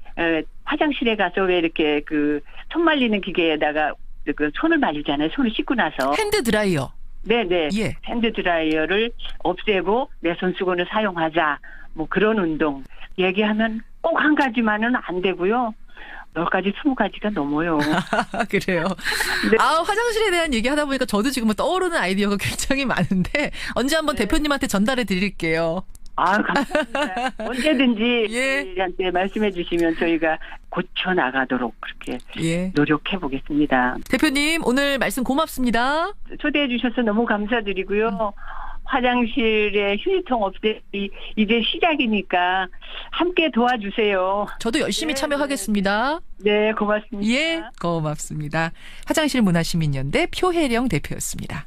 화장실에 가서 왜 이렇게 그 손 말리는 기계에다가 그 손을 말리잖아요. 손을 씻고 나서. 핸드 드라이어. 네네. 예. 핸드 드라이어를 없애고 내 손수건을 사용하자. 뭐 그런 운동. 얘기하면 꼭 한 가지만은 안 되고요. 10가지, 20가지가 넘어요. 그래요. 네. 화장실에 대한 얘기 하다 보니까 저도 지금 떠오르는 아이디어가 굉장히 많은데 언제 한번 대표님한테 전달해 드릴게요. 감사합니다. 언제든지 저희한테 말씀해 주시면 저희가 고쳐 나가도록 그렇게 노력해 보겠습니다. 대표님 오늘 말씀 고맙습니다. 초대해 주셔서 너무 감사드리고요. 화장실에 휴지통 없애기 이제 시작이니까 함께 도와주세요. 저도 열심히 참여하겠습니다. 네, 고맙습니다. 예, 고맙습니다. 화장실 문화시민연대 표혜령 대표였습니다.